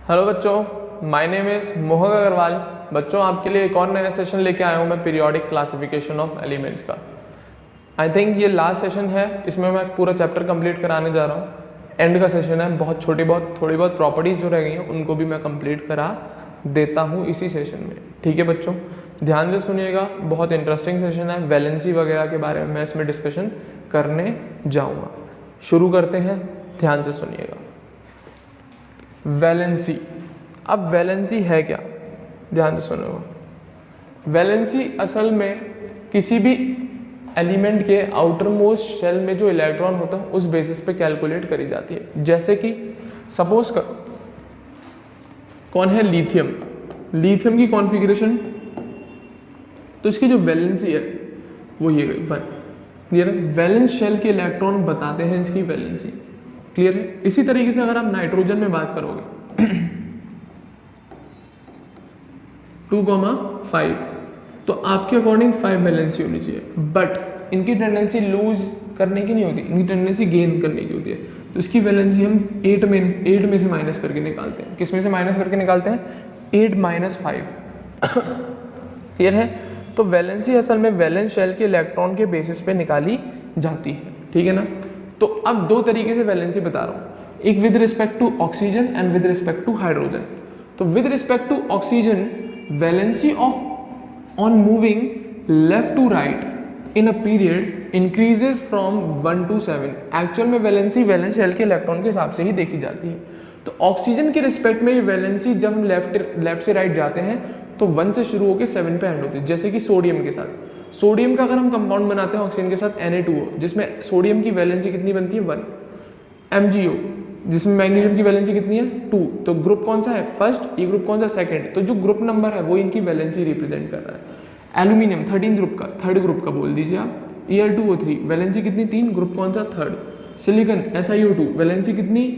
Hello बच्चों, my name is मोहक अग्रवाल। बच्चों, आपके लिए एक और नया सेशन लेके आया हूँ मैं पीरियोडिक क्लासिफिकेशन ऑफ एलिमेंट्स का। आई थिंक ये लास्ट सेशन है, इसमें मैं पूरा चैप्टर कंप्लीट कराने जा रहा हूँ। एंड का सेशन है, बहुत थोड़ी बहुत प्रॉपर्टीज़ जो रह गई हैं उनको भी मैं कंप्लीट करा देता हूँ इसी सेशन में। ठीक है बच्चों, ध्यान से सुनिएगा, बहुत इंटरेस्टिंग सेशन है। वैलेंसी वगैरह के बारे में मैं इसमें डिस्कशन करने जाऊँगा। शुरू करते हैं, ध्यान से सुनिएगा। वैलेंसी। अब वैलेंसी है क्या, ध्यान से सुनो। वैलेंसी असल में किसी भी एलिमेंट के आउटर मोस्ट शेल में जो इलेक्ट्रॉन होता है उस बेसिस पे कैलकुलेट करी जाती है। जैसे कि सपोज कर कौन है, लिथियम। लिथियम की कॉन्फ़िगरेशन, तो इसकी जो वैलेंसी है वो ये गई 1। क्लियर है? वैलेंस शेल के इलेक्ट्रॉन बताते हैं इसकी वैलेंसी। क्लियर है? इसी तरीके से अगर आप नाइट्रोजन में बात करोगे 2,5, तो आपके अकॉर्डिंग 5 वैलेंसी होनी चाहिए, बट इनकी टेंडेंसी लूज करने की नहीं होती, इनकी टेंडेंसी गेन करने की होती है। तो इसकी वैलेंसी हम 8 में से माइनस करके निकालते हैं। किस में से माइनस करके निकालते हैं? 8 - 5। क्लियर है? तो वैलेंसी असल में वैलेंस शेल के इलेक्ट्रॉन के बेसिस पे निकाली जाती है। ठीक है ना? तो अब दो तरीके से वैलेंसी बता रहा हूँ, एक with respect to oxygen and with respect to hydrogen. तो with respect to oxygen, valency of on moving left to right in a period increases from 1 to 7। Actual में वैलेंसी वैलेंस शेल के electron के हिसाब से ही देखी जाती है। तो ऑक्सीजन के रिस्पेक्ट में ये वैलेंसी जब हम लेफ्ट से राइट जाते हैं तो 1 से शुरू होकर 7 पे एंड होती है। जैसे कि सोडियम के साथ, सोडियम का अगर हम कंपाउंड बनाते हैं ऑक्सीजन के साथ Na2O, जिसमें सोडियम की वैलेंसी कितनी बनती है? 1। MgO, जिसमें मैग्नीशियम की वैलेंसी कितनी है? 2। तो ग्रुप कौन सा है? फर्स्ट। ये ग्रुप कौन सा? सेकंड। तो जो ग्रुप नंबर है वो इनकी वैलेंसी रिप्रेजेंट कर रहा है। एल्यूमिनियम 13 ग्रुप का, थर्ड ग्रुप का बोल दीजिए आप। Al2O3 वैलेंसी कितनी? 3। ग्रुप कौन सा? थर्ड। सिलिकॉन SiO2 वैलेंसी कितनी?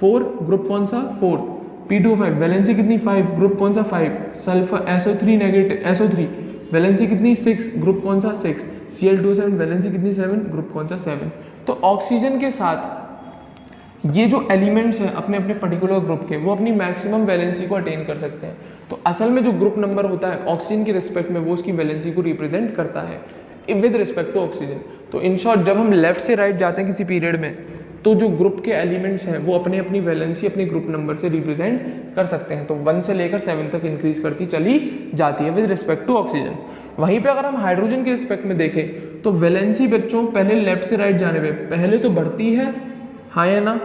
4। ग्रुप कौन सा? फोर्थ। P2O5 वैलेंसी कितनी? 5। ग्रुप कौन सा? 5। Sulphur SO3 negative SO3 valency कितनी? 6। ग्रुप कौन सा? 6। Cl2O7 वैलेंसी कितनी? 7। ग्रुप कौन सा? 7। तो ऑक्सीजन के साथ ये जो एलिमेंट्स हैं अपने अपने पर्टिकुलर ग्रुप के, वो अपनी मैक्सिमम वैलेंसी को अटेन कर सकते हैं। तो असल में जो ग्रुप नंबर होता है ऑक्सीजन के रिस्पेक्ट में, वो उसकी वैलेंसी को रिप्रेजेंट करता है विद रिस्पेक्ट टू ऑक्सीजन। तो इन शॉर्ट, जब हम लेफ्ट से राइट जाते हैं किसी पीरियड में, तो जो ग्रुप के एलिमेंट्स हैं वो अपने अपनी वैलेंसी अपने ग्रुप नंबर से रिप्रेजेंट कर सकते हैं। तो 1 से लेकर 7 तक इंक्रीज करती चली जाती है विद रिस्पेक्ट टू ऑक्सीजन। वहीं पे अगर हम हाइड्रोजन के रिस्पेक्ट में देखें तो वैलेंसी बच्चों पहले लेफ्ट से राइट जाने पे पहले तो बढ़ती है, हाँ या ना?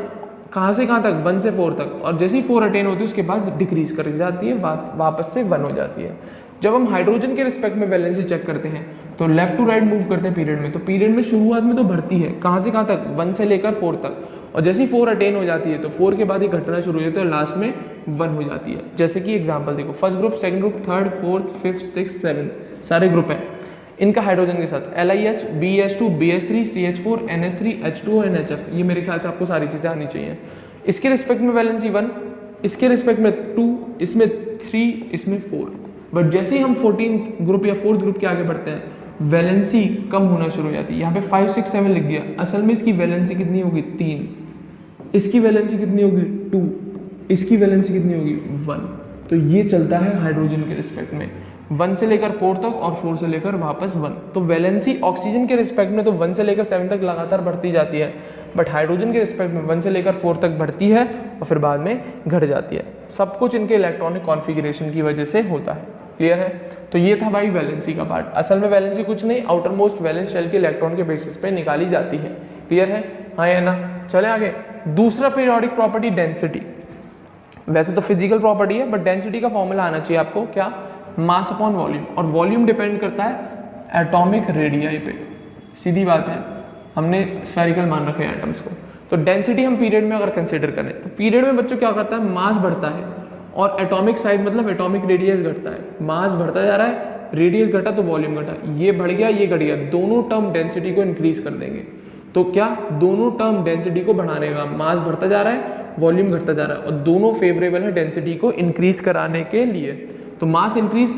कहाँ से कहाँ तक? 1 से 4 तक। और जैसे ही 4 अटेन होती है उसके बाद डिक्रीज कर जाती है, वापस से 1 हो जाती है। जब हम हाइड्रोजन के रिस्पेक्ट में वैलेंसी चेक करते हैं तो लेफ्ट टू राइट मूव करते हैं पीरियड में, तो पीरियड में शुरुआत में तो बढ़ती है, कहाँ से कहाँ तक? 1 से लेकर 4 तक। और जैसे ही 4 अटेन हो जाती है तो 4 के बाद ये घटना शुरू हो जाती है और लास्ट में 1 हो जाती है। जैसे कि एग्जांपल देखो, first group, second group, third, fourth, fifth, six, 7 सारे ग्रुप हैं इनका हाइड्रोजन के साथ। LiH, BH2, BH3, CH4, NH3, H2O, NHF। ये मेरे ख्याल से आपको सारी चीज़ें आनी चाहिए। इसके रिस्पेक्ट में वैलेंसी 1, इसके रिस्पेक्ट में 2, इसमें 3, इसमें 4। बट जैसे ही हम 14th ग्रुप या 4th ग्रुप के आगे बढ़ते हैं वैलेंसी कम होना शुरू हो जाती है। यहाँ पे 5, 6, 7 लिख दिया, असल में इसकी वैलेंसी कितनी होगी? 3। इसकी वैलेंसी कितनी होगी? 2। इसकी वैलेंसी कितनी होगी? 1। तो ये चलता है हाइड्रोजन के रिस्पेक्ट में 1 से लेकर 4 तक और 4 से लेकर वापस 1। तो वैलेंसी ऑक्सीजन के रिस्पेक्ट में तो 1 से लेकर 7 तक लगातार बढ़ती जाती है, बट हाइड्रोजन के रिस्पेक्ट में 1 से लेकर 4 तक बढ़ती है और फिर बाद में घट जाती है। सब कुछ इनके इलेक्ट्रॉनिक कॉन्फ़िगरेशन की वजह से होता है। क्लियर है? तो ये था भाई वैलेंसी का पार्ट। असल में वैलेंसी कुछ नहीं, आउटर मोस्ट वैलेंस शेल के इलेक्ट्रॉन के बेसिस पे निकाली जाती है। क्लियर है? हाँ या ना? चले आगे। दूसरा पीरियोडिक प्रॉपर्टी, डेंसिटी। वैसे तो फिजिकल प्रॉपर्टी है, बट डेंसिटी का फॉर्मूला आना चाहिए आपको। क्या? मास अपॉन वॉल्यूम। और वॉल्यूम डिपेंड करता है एटॉमिक रेडियाई पे। सीधी बात है, हमने स्फेरिकल मान रखे हैं एटम्स को। तो डेंसिटी हम पीरियड में अगर कंसिडर करें तो पीरियड में बच्चों क्या करता है? मास बढ़ता है और एटॉमिक साइज मतलब एटॉमिक रेडियस घटता है। मास बढ़ता जा रहा है, रेडियस घटा तो वॉल्यूम घटा, ये बढ़ गया, ये घट गया, दोनों टर्म डेंसिटी को इंक्रीज कर देंगे। तो क्या? दोनों टर्म डेंसिटी को बढ़ाने का, मास बढ़ता जा रहा है, वॉल्यूम घटता जा रहा है, और दोनों फेवरेबल है डेंसिटी को इंक्रीज कराने के लिए। तो मास इंक्रीज,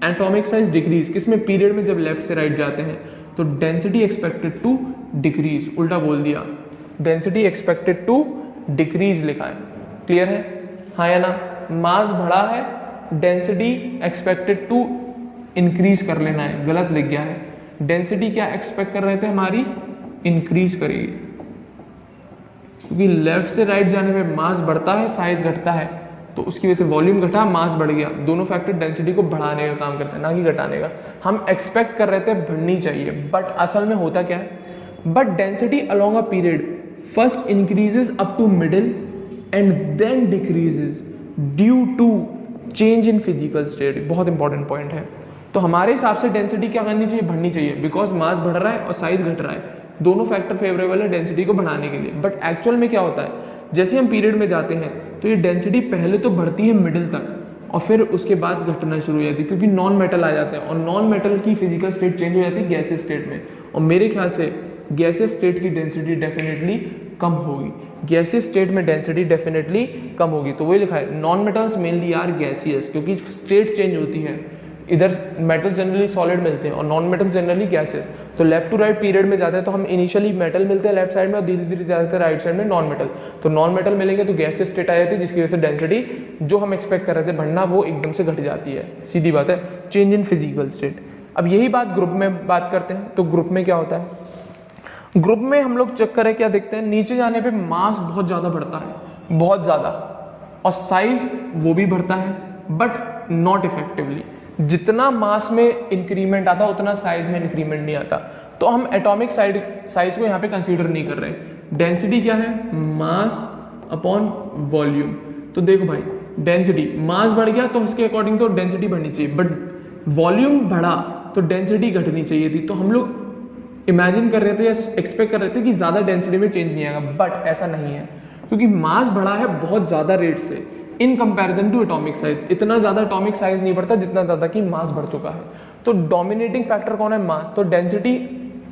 एटॉमिक साइज डिक्रीज, किसमें? पीरियड में जब लेफ्ट से राइट जाते हैं। तो डेंसिटी एक्सपेक्टेड टू डिक्रीज, उल्टा बोल दिया, डेंसिटी एक्सपेक्टेड टू डिक्रीज लिखा है। क्लियर है? हाँ या ना? मास बढ़ा है, डेंसिटी एक्सपेक्टेड टू इंक्रीज कर लेना है, गलत लिख गया है। डेंसिटी क्या एक्सपेक्ट कर रहे थे हमारी, इंक्रीज करेगी, क्योंकि लेफ्ट से राइट जाने में मास बढ़ता है, साइज घटता है, तो उसकी वजह से वॉल्यूम घटा, मास बढ़ गया। दोनों फैक्टर डेंसिटी को बढ़ाने का काम करते हैं, ना कि घटाने का। हम एक्सपेक्ट कर रहे थे बढ़नी चाहिए, बट असल में होता क्या है, but density along a period first increases up to middle and then decreases due to change in physical state. बहुत इंपॉर्टेंट पॉइंट है। तो हमारे हिसाब से डेंसिटी क्या करनी चाहिए, बढ़नी चाहिए, बिकॉज मास बढ़ रहा है और साइज घट रहा है, दोनों फैक्टर फेवरेबल है डेंसिटी को बढ़ाने के लिए। बट एक्चुअल में क्या होता है, जैसे हम पीरियड में जाते हैं तो ये डेंसिटी पहले तो बढ़ती है मिडिल तक और फिर उसके बाद घटना शुरू हो जाती है, क्योंकि नॉन मेटल आ जाते हैं और नॉन मेटल की फिजिकल स्टेट चेंज हो जाती है गैसेस स्टेट में। और मेरे ख्याल से गैसेस स्टेट की डेंसिटी डेफिनेटली कम होगी, गैसेस स्टेट में डेंसिटी डेफिनेटली कम होगी। तो वही लिखा है, non metals mainly are gaseous, क्योंकि स्टेट चेंज होती है। इधर मेटल जनरली सॉलिड मिलते हैं और नॉन मेटल जनरली गैसेस। तो लेफ्ट टू राइट पीरियड में जाते हैं तो हम इनिशियली मेटल मिलते हैं लेफ्ट साइड में और धीरे धीरे जाते हैं राइट साइड में नॉन मेटल। तो नॉन मेटल मिलेंगे तो गैसेस स्टेट आ जाती है, जिसकी वजह से डेंसिटी जो हम एक्सपेक्ट कर रहे थे बढ़ना, वो एकदम से घट जाती है। सीधी बात है, चेंज इन फिजिकल स्टेट। अब यही बात ग्रुप में बात करते हैं। तो ग्रुप में क्या होता है, ग्रुप में हम लोग चेक करें क्या देखते हैं, नीचे जाने पे मास बहुत ज़्यादा बढ़ता है, बहुत ज़्यादा, और साइज वो भी बढ़ता है, बट नॉट इफेक्टिवली। जितना मास में इंक्रीमेंट आता उतना साइज में इंक्रीमेंट नहीं आता। तो हम एटॉमिक साइज को यहाँ पे कंसीडर नहीं कर रहे। डेंसिटी क्या है, मास अपॉन वॉल्यूम। तो देखो भाई, डेंसिटी, मास बढ़ गया तो उसके अकॉर्डिंग तो डेंसिटी बढ़नी चाहिए, बट वॉल्यूम बढ़ा तो डेंसिटी घटनी चाहिए थी। तो हम लोग इमेजिन कर रहे थे या एक्सपेक्ट कर रहे थे कि ज़्यादा डेंसिटी में चेंज नहीं आएगा, बट ऐसा नहीं है, क्योंकि मास बढ़ा है बहुत ज़्यादा रेट से in comparison to atomic size. इतना ज़्यादा एटॉमिक साइज नहीं बढ़ता जितना ज़्यादा कि मास बढ़ चुका है। तो डोमिनेटिंग फैक्टर कौन है, मास। तो डेंसिटी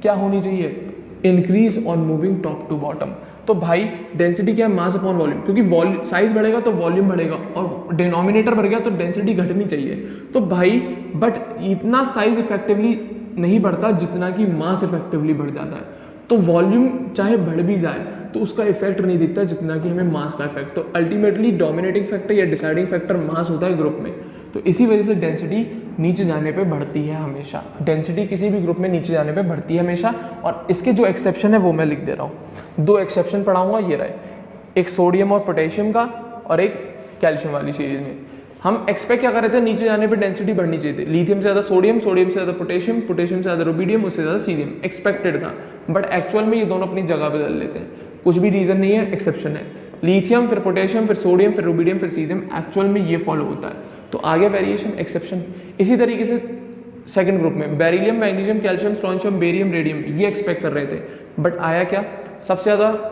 क्या होनी चाहिए, increase on moving top to bottom. तो भाई डेंसिटी क्या है, मास अपॉन वॉल्यूम, क्योंकि साइज बढ़ेगा तो वॉल्यूम बढ़ेगा और डिनोमिनेटर बढ़ गया तो डेंसिटी घटनी चाहिए। तो भाई बट इतना साइज इफेक्टिवली नहीं बढ़ता जितना कि मास इफेक्टिवली बढ़ जाता है। तो वॉल्यूम चाहे बढ़ भी जाए तो उसका इफेक्ट नहीं दिखता जितना कि हमें मास का इफेक्ट। तो अल्टीमेटली डोमिनेटिंग फैक्टर या डिसाइडिंग फैक्टर मास होता है ग्रुप में। तो इसी वजह से डेंसिटी नीचे जाने पे बढ़ती है हमेशा। डेंसिटी किसी भी ग्रुप में नीचे जाने पे बढ़ती है हमेशा। और इसके जो एक्सेप्शन है वो मैं लिख दे रहा हूँ। 2 एक्सेप्शन पढ़ाऊंगा, ये रहे, एक सोडियम और पोटेशियम का और एक कैल्शियम वाली सीरीज में। हम एक्सपेक्ट क्या कर रहे थे, नीचे जाने पे डेंसिटी बढ़नी चाहिए थी। लिथियम से ज़्यादा सोडियम, सोडियम से ज़्यादा पोटेशियम, पोटेशियम से ज़्यादा रुबिडियम, उससे ज़्यादा सीरियम। एक्सपेक्टेड था, बट एक्चुअल में ये दोनों अपनी जगह बदल लेते हैं। कुछ भी रीज़न नहीं है, एक्सेप्शन है। लिथियम फिर पोटेशियम फिर सोडियम फिर रुबिडियम फिर सीरियम, एक्चुअल में ये फॉलो होता है। तो आगे वेरिएशन, एक्सेप्शन। इसी तरीके से सेकंड ग्रुप में beryllium, magnesium, calcium, strontium, barium, radium, ये एक्सपेक्ट कर रहे थे, बट आया क्या,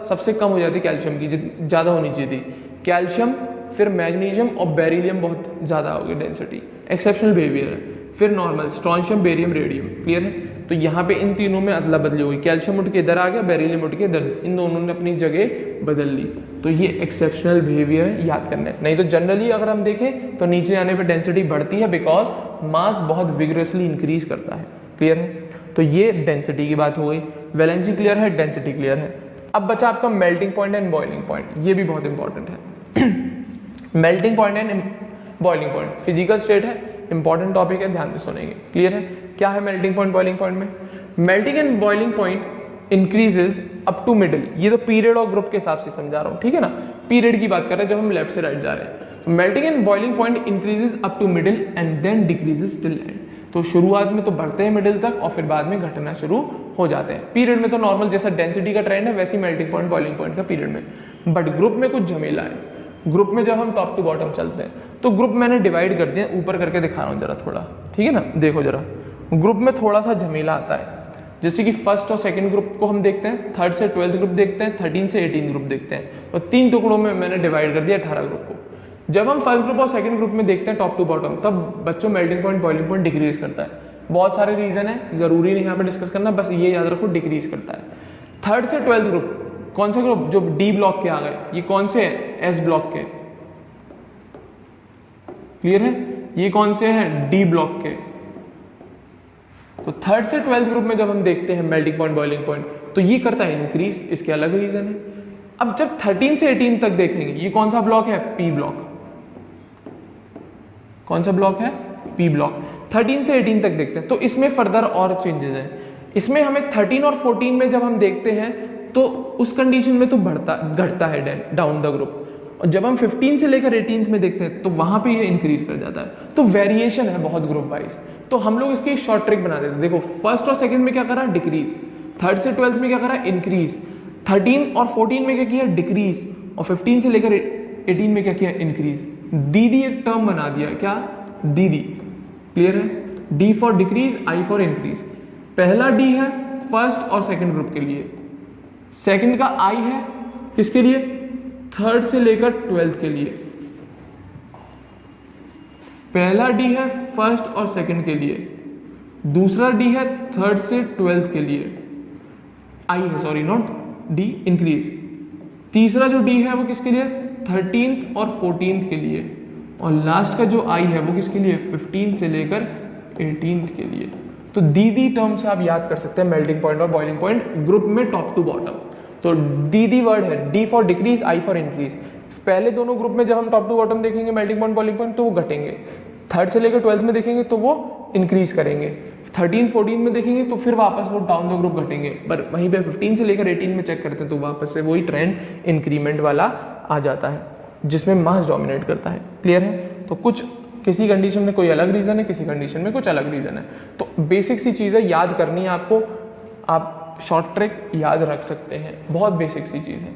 सबसे कम हो जाती कैल्शियम की, ज़्यादा होनी चाहिए थी कैल्शियम, फिर मैग्नीशियम और बेरिलियम बहुत ज़्यादा हो गई डेंसिटी। एक्सेप्शनल बिहेवियर है। फिर normal strontium, barium, radium. Clear है। तो यहाँ पे इन तीनों में अदला बदली हो गई, कैल्शियम उठ के इधर आ गया, बेरिलियम उठ के इधर, इन दोनों ने अपनी जगह बदल ली। तो ये एक्सेप्शनल बिहेवियर है, याद करना है। नहीं तो जनरली अगर हम देखें तो नीचे आने पे डेंसिटी बढ़ती है, बिकॉज मास बहुत विग्रेसली इंक्रीज करता है। क्लियर है। तो ये डेंसिटी की बात हो गई। वैलेंसी क्लियर है, डेंसिटी क्लियर है। अब बचा आपका melting point and boiling point. ये भी बहुत इंपॉर्टेंट है। Melting point and boiling point physical state है, इंपॉर्टेंट टॉपिक है, ध्यान से सुनेंगे। क्लियर है। क्या है मेल्टिंग पॉइंट, बॉइलिंग पॉइंट में, melting and boiling point increases up to middle. ये तो पीरियड और ग्रुप के हिसाब से समझा रहा हूँ, ठीक है ना। पीरियड की बात कर रहे हैं जब हम लेफ्ट से राइट जा रहे हैं। तो melting and boiling point increases up to middle and then decreases till end. तो शुरुआत में तो बढ़ते हैं मिडिल तक और फिर बाद में घटना शुरू हो जाते हैं। पीरियड में तो नॉर्मल जैसा डेंसिटी का ट्रेंड है वैसे मेल्टिंग पॉइंट, बॉइलिंग पॉइंट का पीरियड में। बट ग्रुप में कुछ झमेला है। ग्रुप में जब हम टॉप टू बॉटम चलते हैं तो ग्रुप मैंने डिवाइड कर दिया, ऊपर करके दिखा रहा हूँ जरा थोड़ा, ठीक है ना। देखो जरा, ग्रुप में थोड़ा सा झमेला आता है। जैसे कि फर्स्ट और सेकंड ग्रुप को हम देखते हैं, थर्ड से 12th ग्रुप देखते हैं, 13 से 18 ग्रुप देखते हैं, और 3 टुकड़ों में मैंने डिवाइड कर दिया 18 ग्रुप को। जब हम फर्स्ट ग्रुप और सेकंड ग्रुप में देखते हैं टॉप टू बॉटम, तब बच्चों melting point, boiling point decrease करता है। बहुत सारे रीजन है, जरूरी नहीं यहाँ पे डिस्कस करना, बस ये याद रखो डिक्रीज करता है। थर्ड से 12th ग्रुप, कौन से ग्रुप, जो डी ब्लॉक के आ गए, ये कौन से हैं, एस ब्लॉक के। क्लियर है। ये कौन से हैं, डी ब्लॉक के। तो थर्ड से 12th ग्रुप में जब हम देखते हैं मेल्टिंग पॉइंट, बॉइलिंग पॉइंट, तो ये करता है इंक्रीज, इसके अलग रीजन है। अब जब 13 से 18 तक देखेंगे, ये कौन सा ब्लॉक है, पी ब्लॉक। कौन सा ब्लॉक है? P block. 13 से 18 तक देखते हैं, तो इसमें फर्दर और चेंजेस हैं। इसमें हमें 13 और 14 में जब हम देखते हैं तो उस कंडीशन में तो घटता है डाउन द ग्रुप, और जब हम 15 से लेकर 18 में देखते हैं तो वहां पे ये इंक्रीज कर जाता है। तो वेरिएशन है बहुत ग्रुप वाइज। तो हम लोग इसकी एक शॉर्ट ट्रिक बना देते हैं। देखो फर्स्ट और सेकंड में क्या करा? डिक्रीज। थर्ड से 12th में क्या करा? इंक्रीज। 13 और 14 में क्या किया? डिक्रीज। और 15 से लेकर 18 में क्या किया? इंक्रीज। दीदी एक टर्म बना दिया, क्या? दीदी। क्लियर है? D for decrease, I for increase. पहला डी है फर्स्ट और सेकंड ग्रुप के लिए, सेकंड का आई है किसके लिए? थर्ड से लेकर 12th के लिए। पहला डी है फर्स्ट और सेकंड के लिए, दूसरा डी है थर्ड से 12th के लिए, आई है, सॉरी नॉट डी, इंक्रीज। तीसरा जो डी है वो किसके लिए? 13th और 14th के लिए। और लास्ट का जो आई है वो किसके लिए? 15 से लेकर 18th के लिए। तो दीदी टर्म से आप याद कर सकते हैं मेल्टिंग पॉइंट और बॉइलिंग पॉइंट ग्रुप में टॉप टू बॉटम। तो दीदी वर्ड है, D for decrease, I for increase. पहले दोनों ग्रुप में जब हम टॉप टू बॉटम देखेंगे मेल्टिंग पॉइंट बॉइलिंग पॉइंट तो वो घटेंगे, थर्ड से लेकर 12th में देखेंगे तो वो इंक्रीज करेंगे, 13 14 में देखेंगे तो फिर वापस वो डाउन द ग्रुप घटेंगे। पर वहीं पे 15 से लेकर 18 में चेक करते हैं तो वापस से वही ट्रेंड इंक्रीमेंट वाला आ जाता है जिसमें मास डोमिनेट करता है। क्लियर है? तो कुछ किसी कंडीशन में कोई अलग रीजन है, किसी कंडीशन में कुछ अलग रीजन है। तो बेसिक सी चीज़ है, याद करनी है आपको। आप शॉर्ट ट्रिक याद रख सकते हैं, बहुत बेसिक सी चीज़ है,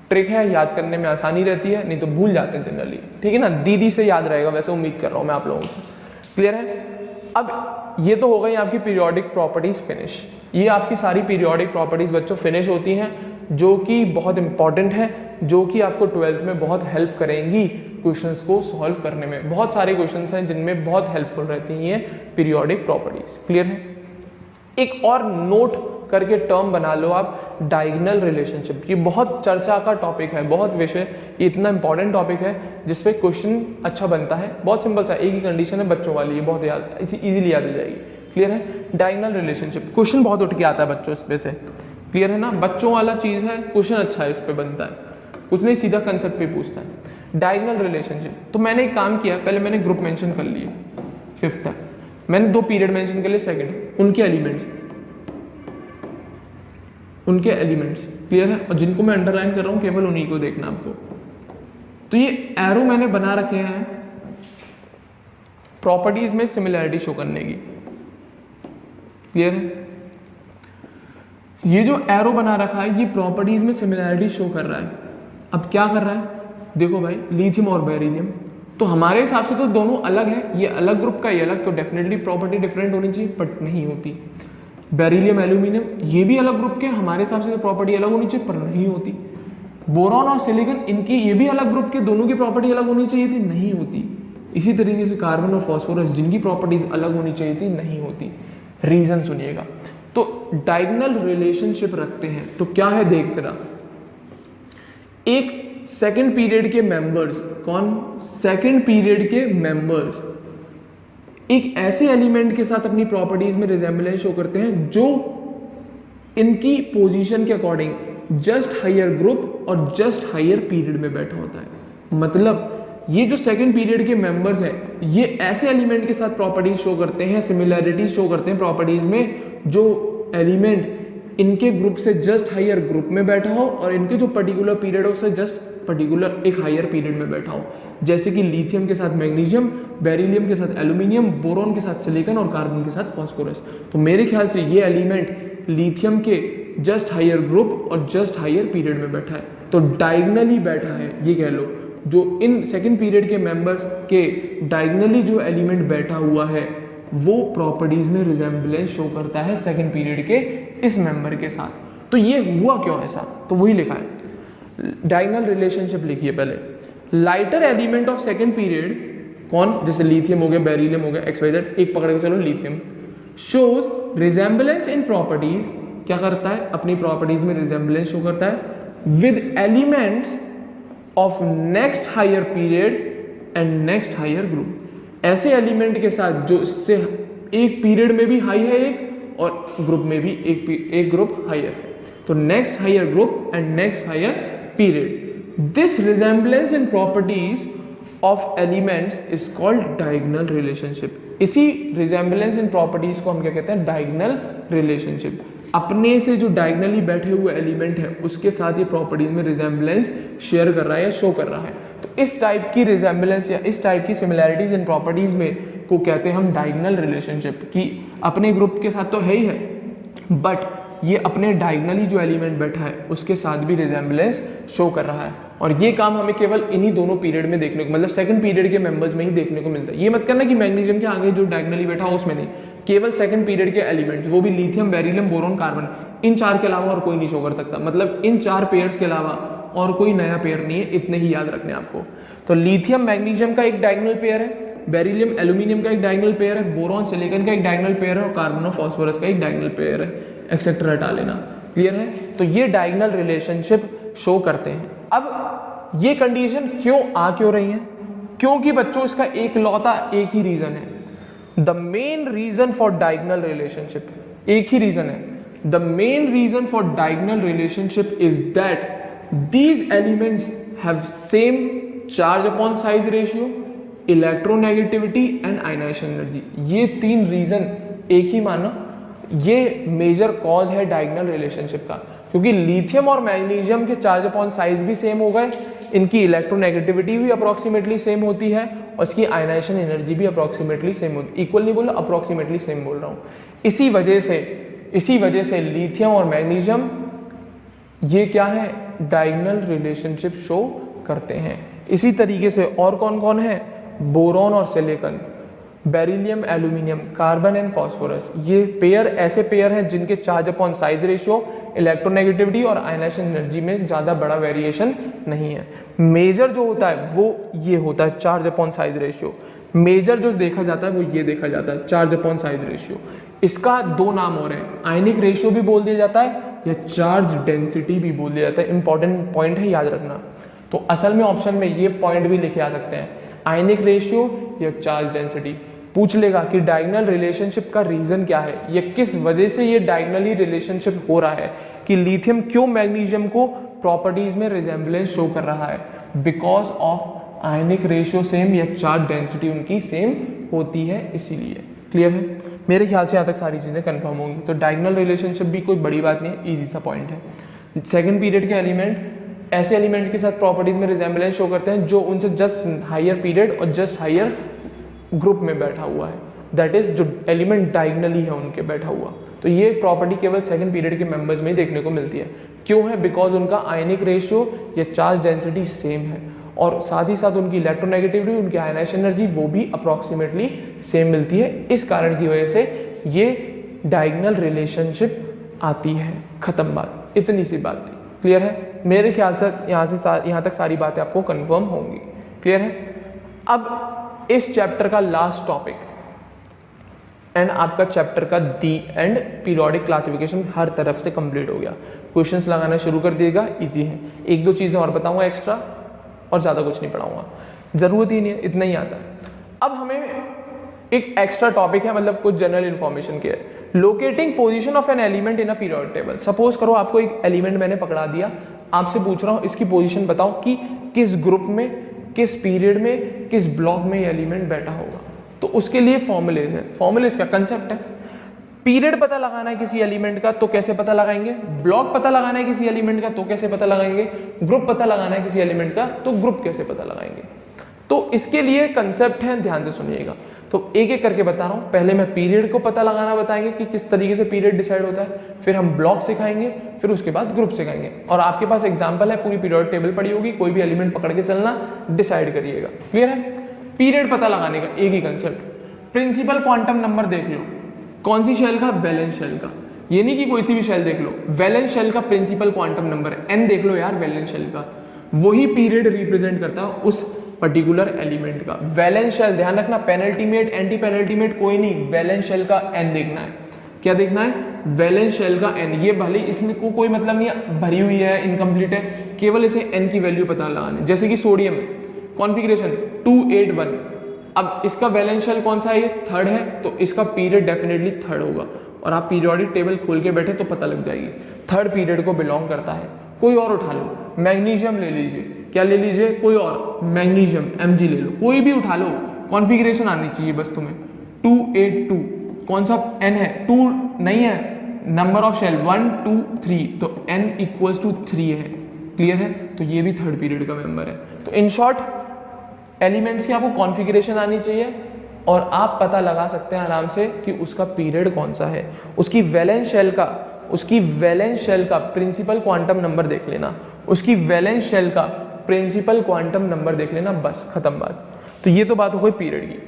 ट्रिक है, याद करने में आसानी रहती है, नहीं तो भूल जाते हैं जनरली। ठीक है ना? दीदी से याद रहेगा, वैसे उम्मीद कर रहा हूँ मैं आप लोगों से। क्लियर है? अब ये तो हो गई आपकी पीरियोडिक प्रॉपर्टीज फिनिश। ये आपकी सारी पीरियोडिक प्रॉपर्टीज बच्चों फिनिश होती हैं, जो कि बहुत इंपॉर्टेंट है, जो कि आपको 12th में बहुत हेल्प करेंगी क्वेश्चंस को सॉल्व करने में। बहुत सारे क्वेश्चंस हैं जिनमें बहुत हेल्पफुल रहती हैं ये पीरियोडिक प्रॉपर्टीज। क्लियर है? एक और नोट करके टर्म बना लो आप, डायगोनल रिलेशनशिप। ये बहुत चर्चा का टॉपिक है, बहुत विषय, ये इतना इंपॉर्टेंट टॉपिक है जिसपे क्वेश्चन अच्छा बनता है। बहुत सिंपल सा, एक ही कंडीशन है बच्चों वाली, ये बहुत याद इजीली याद हो जाएगी। क्लियर है? डायगोनल रिलेशनशिप क्वेश्चन बहुत उठ के आता है बच्चों इस पे से। क्लियर है ना? बच्चों वाला चीज है, क्वेश्चन अच्छा है, इस पे बनता है, कुछ नहीं सीधा कंसेप्ट पे पूछता है। डायगोनल रिलेशनशिप, तो मैंने एक काम किया, पहले मैंने ग्रुप मेंशन कर लिए 5th तक, मैंने 2 पीरियड मेंशन कर लिए, सेकंड, उनके एलिमेंट्स, उनके एलिमेंट्स। क्लियर है? और जिनको मैं अंडरलाइन कर रहा हूं केवल उन्हीं को देखना आपको। तो ये एरो मैंने बना रखे हैं प्रॉपर्टीज में सिमिलैरिटी शो करने की। क्लियर है? ये जो एरो बना रखा है ये प्रॉपर्टीज में सिमिलैरिटी शो कर रहा है। अब क्या कर रहा है? देखो भाई, लिथियम और बेरिलियम, तो हमारे हिसाब से तो दोनों अलग है, ये अलग ग्रुप का, ये अलग, तो डेफिनेटली प्रॉपर्टी डिफरेंट होनी चाहिए, बट नहीं होती। बेरिलियम एल्यूमिनियम ये भी अलग ग्रुप के, हमारे हिसाब से तो प्रॉपर्टी अलग होनी चाहिए, पर नहीं होती। बोरॉन और सिलिकॉन, इनकी ये भी अलग ग्रुप के, दोनों की प्रॉपर्टी अलग होनी चाहिए थी, नहीं होती। इसी तरीके से कार्बन और फास्फोरस, जिनकी प्रॉपर्टीज अलग होनी चाहिए थी, नहीं होती। रीजन सुनिएगा। तो डायगोनल रिलेशनशिप रखते हैं तो क्या है, देख जरा, एक सेकंड पीरियड के मेंबर्स, कौन? सेकंड पीरियड के मेंबर्स एक ऐसे एलिमेंट के साथ अपनी प्रॉपर्टीज में रिजेंबलेंस शो करते हैं जो इनकी पोजीशन के अकॉर्डिंग जस्ट हायर ग्रुप और जस्ट हायर पीरियड में बैठा होता है। मतलब ये जो सेकंड पीरियड के मेंबर्स हैं, ये ऐसे एलिमेंट के साथ प्रॉपर्टीज शो करते हैं, सिमिलैरिटीज शो करते हैं प्रॉपर्टीज में, जो एलिमेंट इनके ग्रुप से जस्ट हायर ग्रुप में बैठा हो और इनके जो पर्टिकुलर पीरियड हो उससे जस्ट पर्टिकुलर एक हायर पीरियड में बैठा हो। जैसे कि लिथियम के साथ मैग्नीशियम, बेरिलियम के साथ एल्यूमिनियम, बोरॉन के साथ सिलिकॉन और कार्बन के साथ फास्फोरस। तो मेरे ख्याल से ये एलिमेंट लिथियम के जस्ट हायर ग्रुप और जस्ट हायर पीरियड में बैठा है, तो डायगोनली बैठा है, ये कह लो। जो इन सेकंड पीरियड के मेंबर्स के डायगोनली जो एलिमेंट बैठा हुआ है वो प्रॉपर्टीज में रिजेंबलेंस शो करता है सेकंड पीरियड के इस मेंबर के साथ। तो ये हुआ क्यों ऐसा, तो वही लिखा है, डायगोनल रिलेशनशिप लिखिए पहले। Lighter element of second period, कौन? जैसे लिथियम हो गया, बेरिलियम हो गया, XYZ, एक पकड़ के चलो lithium, shows resemblance in properties, क्या करता है? अपनी प्रॉपर्टीज में रिजेंबलेंस शो करता है with elements of next higher period and next higher group. ऐसे एलिमेंट के साथ जो इससे एक पीरियड में भी हाई है एक, और ग्रुप में भी एक ग्रुप हायर है, तो next higher group and next higher period. This resemblance in properties of elements is called diagonal relationship. इसी रिजेम्बलेंस इन प्रॉपर्टीज को हम क्या कहते हैं, डायगोनल रिलेशनशिप। अपने से जो डायगोनली बैठे हुए एलिमेंट है उसके साथ ये प्रॉपर्टीज में रिजेम्बलेंस शेयर कर रहा है या शो कर रहा है। तो इस टाइप की रिजेम्बलेंस या इस टाइप की सिमिलैरिटीज इन प्रॉपर्टीज में को कहते हैं हम डायगोनल रिलेशनशिप, कि अपने ग्रुप के साथ तो है ही है बट ये अपने डायगोनली जो एलिमेंट बैठा है उसके साथ भी रिजेम्बलेंस शो कर रहा है। और ये काम हमें केवल इन्हीं दोनों पीरियड में देखने को, मतलब सेकंड पीरियड के मेंबर्स में ही देखने को मिलता है। ये मत करना कि मैग्नीशियम के आगे जो डायगोनली बैठा हो उसमें नहीं, केवल सेकंड पीरियड के एलिमेंट्स, वो भी लिथियम, बेरिलियम, बोरॉन, कार्बन, इन चार के अलावा और कोई नहीं शो कर सकता। मतलब इन चार पेयर्स के अलावा और कोई नया पेयर नहीं है, इतने ही याद रखने आपको। तो लिथियम मैग्नीशियम का एक डायगोनल पेयर है, बेरिलियम एल्यूमिनियम का एक डायगोनल पेयर है, बोरॉन सिलिकॉन का एक डायगोनल पेयर है और कार्बन और फास्फोरस का एक डायगोनल पेयर है, एक्सेट्रा हटा लेना। क्लियर है? तो ये डायगोनल रिलेशनशिप शो करते हैं। अब ये कंडीशन क्यों रही है? क्योंकि बच्चों इसका एक लौता एक ही रीजन है। The main reason for diagonal relationship, एक ही रीजन है। The main reason for diagonal relationship is that these elements have same charge upon size ratio, electronegativity and ionisation energy. ये तीन रीजन एक ही माना, ये मेजर कॉज है डायगोनल रिलेशनशिप का। क्योंकि लिथियम और मैग्नीशियम के चार्ज अपॉन साइज भी सेम हो गए, इनकी इलेक्ट्रोनेगेटिविटी भी अप्रोक्सीमेटली सेम होती है और इसकी आयनाइजेशन एनर्जी भी अप्रोक्सीमेटली सेम होती है। इक्वल नहीं बोला, अप्रोक्सीमेटली सेम बोल रहा हूँ। इसी वजह से लिथियम और मैग्नीशियम ये क्या है, डायगोनल रिलेशनशिप शो करते हैं। इसी तरीके से और कौन कौन है, बोरॉन और silicon, beryllium aluminium, carbon and phosphorus, ये पेयर ऐसे पेयर हैं जिनके charge upon size ratio, electronegativity और आयनाइजेशन एनर्जी में ज़्यादा बड़ा वेरिएशन नहीं है। मेजर जो होता है वो ये होता है charge upon size ratio. Major जो देखा जाता है वो ये देखा जाता है, चार्ज अपॉन साइज रेशियो। इसका दो नाम और है, आयनिक रेशियो भी बोल दिया जाता है या चार्ज डेंसिटी भी बोल दिया जाता है। इंपॉर्टेंट पॉइंट है, याद रखना। तो असल में ऑप्शन में ये पॉइंट भी लिखे आ सकते हैं, आयनिक रेशियो या चार्ज डेंसिटी। पूछ लेगा कि डायगोनल रिलेशनशिप का रीजन क्या है, ये किस वजह से ये डायगोनली रिलेशनशिप हो रहा है, कि लिथियम क्यों मैग्नीशियम को प्रॉपर्टीज में रिजेम्बलेंस शो कर रहा है, because of ionic ratio same या चार्ज डेंसिटी उनकी सेम होती है, इसीलिए। क्लियर है? मेरे ख्याल से यहाँ तक सारी चीज़ें कंफर्म होंगी। तो डायगोनल रिलेशनशिप भी कोई बड़ी बात नहीं है, ईजी सा पॉइंट है। सेकेंड पीरियड के एलिमेंट ऐसे एलिमेंट के साथ प्रॉपर्टीज में रिजेम्बलेंस शो करते हैं जो उनसे जस्ट हायर पीरियड और जस्ट हायर ग्रुप में बैठा हुआ है, दैट इज जो एलिमेंट डायगोनली है उनके बैठा हुआ। तो ये प्रॉपर्टी केवल सेकंड पीरियड के मेंबर्स में ही देखने को मिलती है। क्यों है? बिकॉज उनका आयनिक रेशियो या चार्ज डेंसिटी सेम है और साथ ही साथ उनकी इलेक्ट्रोनेगेटिविटी, उनकी आयनाइजेशन एनर्जी वो भी अप्रॉक्सीमेटली सेम मिलती है। इस कारण की वजह से ये डायगोनल रिलेशनशिप आती है। खत्म बात, इतनी सी बात थी। क्लियर है? मेरे ख्याल से यहाँ तक सारी बातें आपको कंफर्म होंगी। क्लियर है? अब इस चैप्टर का लास्ट टॉपिक एंड आपका चैप्टर का दी एंड पीरियोडिक क्लासिफिकेशन हर तरफ से कंप्लीट हो गया। क्वेश्चंस लगाना शुरू कर दिएगा, इजी है। एक दो चीज़ें और बताऊंगा एक्स्ट्रा और ज़्यादा कुछ नहीं पढ़ाऊंगा, ज़रूरत ही नहीं है, इतना ही आता है। अब हमें एक एक्स्ट्रा टॉपिक है, मतलब कुछ जनरल इन्फॉर्मेशन के है। Locating position of an element in a periodic table. Suppose करो आपको एक एलिमेंट मैंने पकड़ा दिया, आपसे पूछ रहा हूँ इसकी पोजीशन बताओ कि किस ग्रुप में, किस पीरियड में, किस ब्लॉक में ये एलिमेंट बैठा होगा। तो उसके लिए फॉर्मूले है। फॉर्मूले का कंसेप्ट है, पीरियड पता लगाना है किसी एलिमेंट का तो कैसे पता लगाएंगे, ब्लॉक पता लगाना है किसी एलिमेंट का तो कैसे पता लगाएंगे, ग्रुप पता लगाना है किसी एलिमेंट का तो ग्रुप कैसे पता लगाएंगे। तो इसके लिए कंसेप्ट है, ध्यान से सुनिएगा। तो एक एक करके बता रहा हूँ। पहले मैं पीरियड को पता लगाना बताएंगे कि किस तरीके से पीरियड डिसाइड होता है, फिर हम ब्लॉक सिखाएंगे, फिर उसके बाद ग्रुप सिखाएंगे। और आपके पास एग्जांपल है, पूरी पीरियोडिक टेबल पड़ी होगी, कोई भी एलिमेंट पकड़ के चलना, डिसाइड करिएगा। क्लियर है? पीरियड पता लगाने का एक ही कंसेप्ट, प्रिंसिपल क्वांटम नंबर देख लो। कौन सी शेल का? वैलेंस शेल का। ये नहीं कि कोई सी भी शेल देख लो, वैलेंस शेल का प्रिंसिपल क्वांटम नंबर है n, देख लो यार वैलेंस शेल का, वही पीरियड रिप्रेजेंट करता है उस पर्टिकुलर एलिमेंट का। वैलेंस शेल, ध्यान रखना, पेनल्टीमेट एंटी पेनल्टीमेट कोई नहीं, वैलेंस शेल का n देखना है। क्या देखना है? वैलेंस शेल का n। ये भले इसमें कोई मतलब नहीं है, भरी हुई है, इनकम्प्लीट है, केवल इसे n की वैल्यू पता लगानी। जैसे कि सोडियम कॉन्फ़िगरेशन 281, अब इसका वैलेंस शेल कौन सा है? ये थर्ड है, तो इसका पीरियड डेफिनेटली थर्ड होगा। और आप पीरियोडिक टेबल खोल के बैठे तो पता लग जाएगी, थर्ड पीरियड को बिलोंग करता है। कोई और उठा लो, मैग्नीशियम ले लीजिए, क्या ले लीजिए, कोई और मैग्नीशियम Mg ले लो, कोई भी उठा लो, कॉन्फ़िगरेशन आनी चाहिए बस तुम्हें। 282 कौन सा n है, 2 नहीं है, नंबर ऑफ शेल 1 2 3, तो n इक्वल्स टू 3 है। क्लियर है, तो ये भी थर्ड पीरियड का मेंबर है। तो इन शॉर्ट एलिमेंट्स की आपको कॉन्फ़िगरेशन आनी चाहिए और आप पता लगा सकते हैं आराम से कि उसका पीरियड कौन सा है। उसकी वैलेंस शेल का प्रिंसिपल क्वांटम नंबर देख लेना, उसकी वैलेंस शेल का प्रिंसिपल क्वांटम नंबर देख लेना, बस खत्म बात। तो ये तो बात हो गई पीरियड की।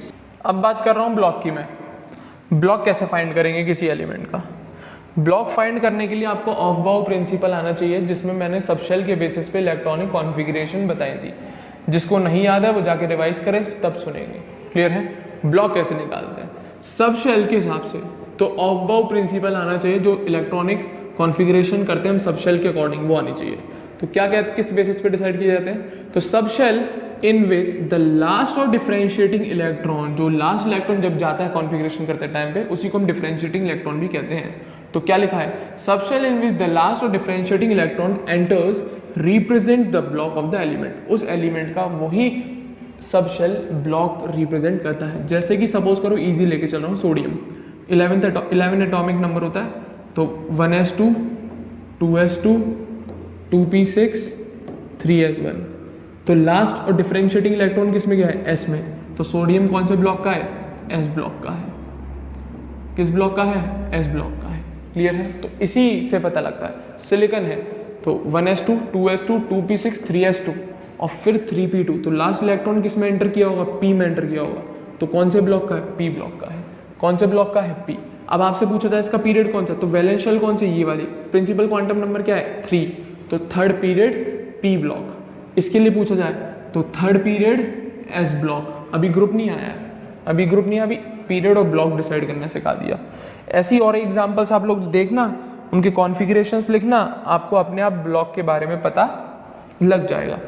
अब बात कर रहा हूँ ब्लॉक की मैं। ब्लॉक कैसे फाइंड करेंगे किसी एलिमेंट का? ब्लॉक फाइंड करने के लिए आपको ऑफ बाउ प्रिंसिपल आना चाहिए, जिसमें मैंने सबशेल के बेसिस पे इलेक्ट्रॉनिक कॉन्फ़िगरेशन बताई थी। जिसको नहीं याद है वो जाके रिवाइज करें, तब सुनेंगे। क्लियर है? ब्लॉक कैसे निकालते हैं सबशेल के हिसाब से, तो ऑफ बाउ प्रिंसिपल आना चाहिए, जो इलेक्ट्रॉनिक कॉन्फ़िगरेशन करते हैं हम सबशेल के अकॉर्डिंग, वो आनी चाहिए। तो क्या कहते हैं, किस बेसिस पे डिसाइड किए जाते हैं? तो subshell in which the last और डिफरेंशिएटिंग इलेक्ट्रॉन, जो लास्ट इलेक्ट्रॉन जब जाता है कॉन्फ़िगरेशन करते टाइम पे, उसी को हम डिफरेंशिएटिंग इलेक्ट्रॉन भी कहते हैं। तो क्या लिखा है? Subshell in which the last और differentiating electron enters represent the block of the element. उस एलिमेंट का वही सबशेल ब्लॉक रिप्रेजेंट करता है। जैसे कि सपोज करो, इजी लेके चल रहा हूँ, सोडियम 11 एटॉमिक नंबर होता है, तो 1s2 2s2 2p6 3s1। तो लास्ट और डिफरेंशिएटिंग इलेक्ट्रॉन किस में गया है? s में। तो सोडियम कौन से ब्लॉक का है? s ब्लॉक का है। किस ब्लॉक का है? s ब्लॉक का है। क्लियर है? तो इसी से पता लगता है। सिलिकॉन है तो 1s2 2s2 2p6 3s2 और फिर 3p2। तो लास्ट इलेक्ट्रॉन किस में एंटर किया होगा? p में एंटर किया होगा। तो कौन से ब्लॉक का है? p ब्लॉक का है। कौन से ब्लॉक का है? p। अब आपसे पूछा था इसका पीरियड कौन सा, तो वैलेंस शेल कौन सी? ये वाली। प्रिंसिपल क्वांटम नंबर क्या है? 3। तो थर्ड पीरियड p ब्लॉक। इसके लिए पूछा जाए तो थर्ड पीरियड s ब्लॉक। अभी ग्रुप नहीं आया, अभी पीरियड और ब्लॉक डिसाइड करने सिखा दिया। ऐसी और एग्जांपल्स आप लोग देखना, उनके कॉन्फ़िगरेशंस लिखना, आपको अपने आप ब्लॉक के बारे में पता लग जाएगा।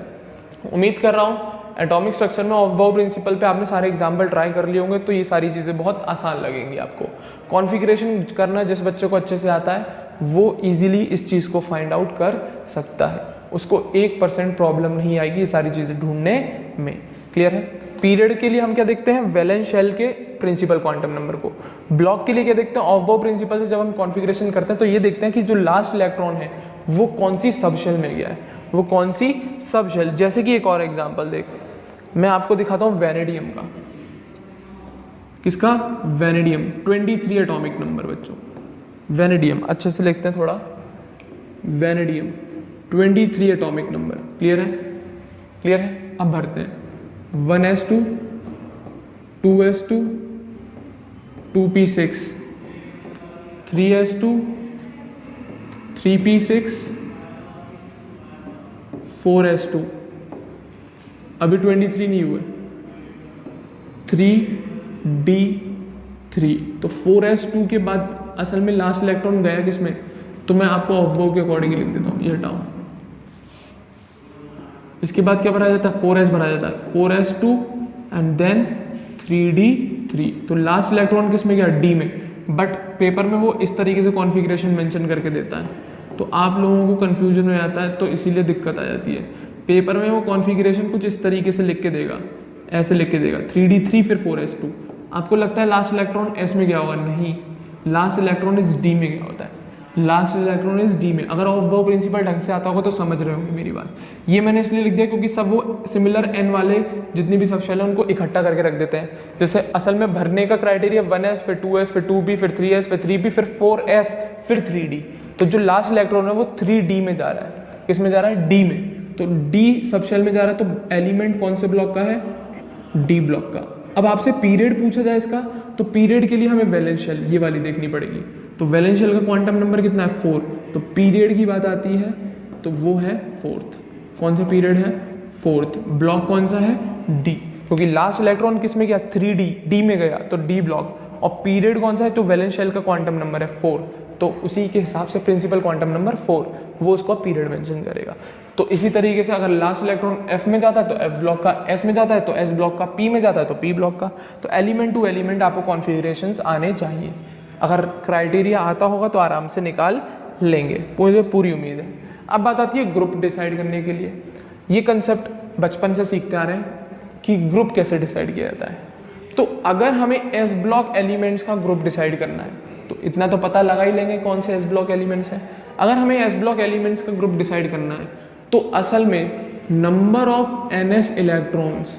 उम्मीद कर रहा हूँ एटॉमिक स्ट्रक्चर में ऑफ बाउ प्रिंसिपल पे आपने सारे एग्जाम्पल ट्राई कर लिए होंगे, तो ये सारी चीज़ें बहुत आसान लगेंगी आपको। कॉन्फ़िगरेशन करना जिस बच्चे को अच्छे से आता है वो ईजिली इस चीज़ को फाइंड आउट कर सकता है, उसको 1% प्रॉब्लम नहीं आएगी ये सारी चीज़ें ढूंढने में। क्लियर है? पीरियड के लिए हम क्या देखते हैं? वैलेंस शेल के प्रिंसिपल क्वांटम नंबर को। ब्लॉक के लिए क्या देखते हैं? ऑफ बाउ प्रिंसिपल से जब हम कॉन्फ़िगरेशन करते हैं तो ये देखते हैं कि जो लास्ट इलेक्ट्रॉन है वो कौन सी सबशेल में गया है, वो कौन सी सबशेल। जैसे कि एक और एग्जांपल देख, मैं आपको दिखाता हूँ वैनेडियम का। किसका? वैनेडियम 23 एटॉमिक नंबर बच्चों। वैनेडियम अच्छे से लिखते हैं थोड़ा। Vanadium 23 atomic number. क्लियर है? क्लियर है? अब भरते हैं 1s2 2s2 2p6 3s2 3p6 4s2। अभी 23 नहीं हुए, 3d3। तो 4s2 के बाद असल में लास्ट इलेक्ट्रॉन गया किसमें? तो मैं आपको ऑफ बाउ के अकॉर्डिंग लिख देता हूँ, ये हटाओ। इसके बाद क्या भरा जाता है? 4s भरा जाता है, 4s2 एंड देन 3d3। तो लास्ट इलेक्ट्रॉन किस में गया? d में। बट पेपर में वो इस तरीके से कॉन्फ़िगरेशन मेंशन करके देता है, तो आप लोगों को कंफ्यूजन हो जाता है, तो इसीलिए दिक्कत आ जाती है। पेपर में वो कॉन्फ़िगरेशन कुछ इस तरीके से लिख के देगा, ऐसे लिख के देगा 3d3 फिर 4s2। आपको लगता है लास्ट इलेक्ट्रॉन s में गया होगा, नहीं, लास्ट इलेक्ट्रॉन इस d में गया होता है। लास्ट इलेक्ट्रॉन इस d में। अगर ऑफ बाउ प्रिंसिपल ढंग से आता होगा तो समझ रहे होंगे मेरी बात। ये मैंने इसलिए लिख दिया क्योंकि सब वो सिमिलर n वाले जितनी भी सबशेल है उनको इकट्ठा करके रख देते हैं। जैसे असल में भरने का क्राइटेरिया 1s फिर 2s फिर 2p फिर 3s फिर 3p फिर 4s फिर 3d। तो जो लास्ट इलेक्ट्रॉन है वो 3d में जा रहा है। किस में जा रहा है? d में। तो d सबशेल में जा रहा है, तो एलिमेंट कौन से ब्लॉक का है? d ब्लॉक का। अब आपसे पीरियड पूछा जाए इसका, तो पीरियड के लिए हमें वैलेंस शेल ये वाली देखनी पड़ेगी। तो वैलेंस शेल का क्वांटम नंबर कितना है? 4। तो पीरियड की बात आती है तो वो है 4th। कौन सा पीरियड है? 4th। ब्लॉक कौन सा है? d, क्योंकि लास्ट इलेक्ट्रॉन किस में गया? 3d, d में गया तो d ब्लॉक। और पीरियड कौन सा है? तो वैलेंस शेल का क्वांटम नंबर है 4, तो उसी के हिसाब से प्रिंसिपल क्वांटम नंबर 4 वो उसका पीरियड मेंशन करेगा। तो इसी तरीके से अगर लास्ट इलेक्ट्रॉन f में जाता है तो f ब्लॉक का, s में जाता है तो s ब्लॉक का, p में जाता है तो p ब्लॉक का। तो एलिमेंट टू एलिमेंट आपको कॉन्फ़िगरेशंस आने चाहिए। अगर क्राइटेरिया आता होगा तो आराम से निकाल लेंगे, मुझे पूरी उम्मीद है। अब बात आती है ग्रुप डिसाइड करने के लिए। ये कंसेप्ट बचपन से सीखते आ रहे हैं कि ग्रुप कैसे डिसाइड किया जाता है। तो अगर हमें एस ब्लॉक एलिमेंट्स का ग्रुप डिसाइड करना है तो इतना तो पता लगा ही लेंगे कौन से एस ब्लॉक एलिमेंट्स हैं। अगर हमें एस ब्लॉक एलिमेंट्स का ग्रुप डिसाइड करना है तो असल में number of NS electrons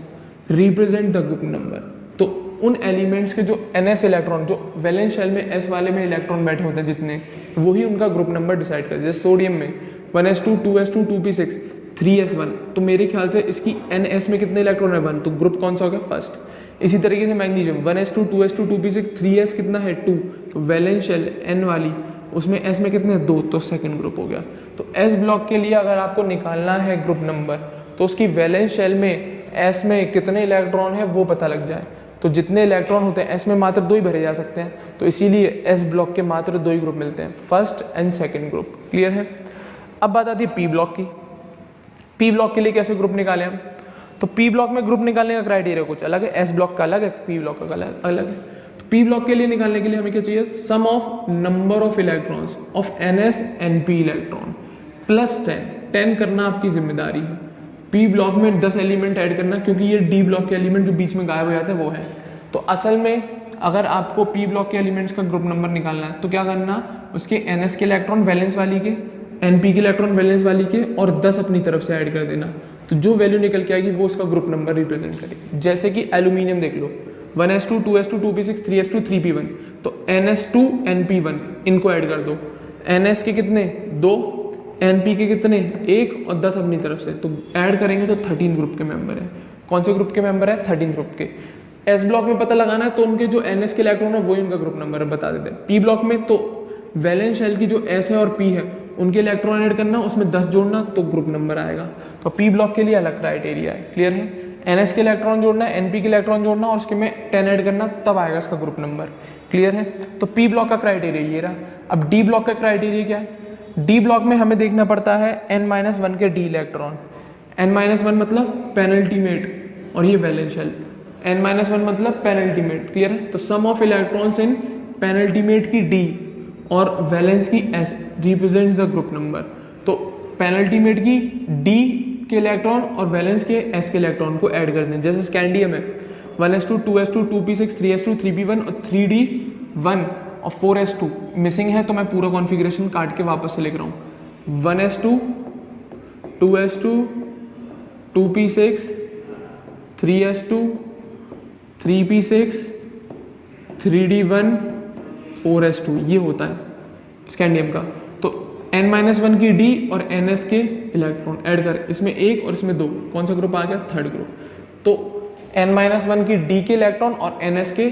represent the group number. तो उन एलिमेंट्स के जो NS इलेक्ट्रॉन, जो वैलेंस शेल में S वाले में इलेक्ट्रॉन बैठे होते हैं जितने, वही उनका ग्रुप नंबर डिसाइड करते हैं। जैसे सोडियम में 1s2 2s2 2p6 3s1, तो मेरे ख्याल से इसकी NS में कितने इलेक्ट्रॉन है 1, तो ग्रुप कौन सा हो गया फर्स्ट। इसी तरीके से magnesium 1s2 2s2 2p6 3s कितना है 2, तो वैलेंस शेल N वाली उसमें S में कितने 2, तो सेकंड ग्रुप हो गया। तो S ब्लॉक के लिए अगर आपको निकालना है ग्रुप नंबर तो उसकी वैलेंस शेल में S में कितने इलेक्ट्रॉन है वो पता लग जाए। तो जितने इलेक्ट्रॉन होते हैं S में मात्र 2 ही भरे जा सकते हैं, तो इसीलिए S ब्लॉक के मात्र 2 ही ग्रुप मिलते हैं, first and second group. Clear है। अब बात आती है P ब्लॉक की। P ब्लॉक के लिए कैसे ग्रुप निकाले हम, तो P ब्लॉक में ग्रुप निकालने का क्राइटेरिया कुछ अलग है, S ब्लॉक का अलग है, P ब्लॉक का अलग है। तो P ब्लॉक के लिए निकालने के लिए हमें क्या चाहिए, sum of number of electrons of NS and P electron plus 10 करना आपकी जिम्मेदारी है। P ब्लॉक में 10 एलिमेंट ऐड करना, क्योंकि ये D ब्लॉक के एलिमेंट जो बीच में गायब हो जाते हैं वो है। तो असल में अगर आपको P ब्लॉक के एलिमेंट्स का ग्रुप नंबर निकालना है तो क्या करना, उसके NS के इलेक्ट्रॉन वैलेंस वाली के, NP के इलेक्ट्रॉन वैलेंस वाली के और 10 अपनी तरफ से ऐड कर देना। तो जो वैल्यू निकल के आएगी वो उसका ग्रुप नंबर रिप्रेजेंट करेगी। जैसे कि एल्यूमिनियम देख लो 1s2 2s2 2p6 3s2 3p1, तो NS2 NP1 इनको ऐड कर दो, NS के कितने 2, NP के कितने 1 और 10 अपनी तरफ से, तो ऐड करेंगे तो 13 ग्रुप के मेंबर है। कौन से ग्रुप के मेंबर है, 13 ग्रुप के। S ब्लॉक में पता लगाना है तो उनके जो NS के इलेक्ट्रॉन है वही उनका ग्रुप नंबर है, बता देते हैं। P ब्लॉक में तो वैलेंस शेल की जो S है और P है उनके इलेक्ट्रॉन ऐड करना, उसमें 10 जोड़ना तो ग्रुप नंबर आएगा। तो P ब्लॉक के लिए अलग क्राइटेरिया है। क्लियर है। NS के इलेक्ट्रॉन जोड़ना है, NP के इलेक्ट्रॉन जोड़ना और उसके में 10 ऐड करना, तब आएगा इसका ग्रुप नंबर। क्लियर है। तो P ब्लॉक का क्राइटेरिया ये रहा। अब D ब्लॉक का क्राइटेरिया क्या है, D ब्लॉक में हमें देखना पड़ता है n-1 के D इलेक्ट्रॉन। n-1 मतलब पेनल्टीमेट और ये वैलेंस शेल, n-1 मतलब पेनल्टीमेट। क्लियर है। तो सम ऑफ इलेक्ट्रॉन्स इन पेनल्टीमेट की D और वैलेंस की S represents the group number. तो पेनल्टीमेट की D के इलेक्ट्रॉन और वैलेंस के S के इलेक्ट्रॉन को ऐड कर दें। जैसे स्कैंडियम है 1s2 2s2 2p6 3s2 3p1 और 3d1 और 4s2 मिसिंग है, तो मैं पूरा कॉन्फ़िगरेशन काट के वापस से लिख रहा हूँ। 1s2 2s2 2p6 3s2 3p6 3d1 4s2 ये होता है स्कैंडियम का। तो n-1 की D और NS के इलेक्ट्रॉन ऐड कर, इसमें 1 और इसमें 2, कौन सा ग्रुप आ गया, थर्ड ग्रुप। तो n-1 की D के इलेक्ट्रॉन और NS के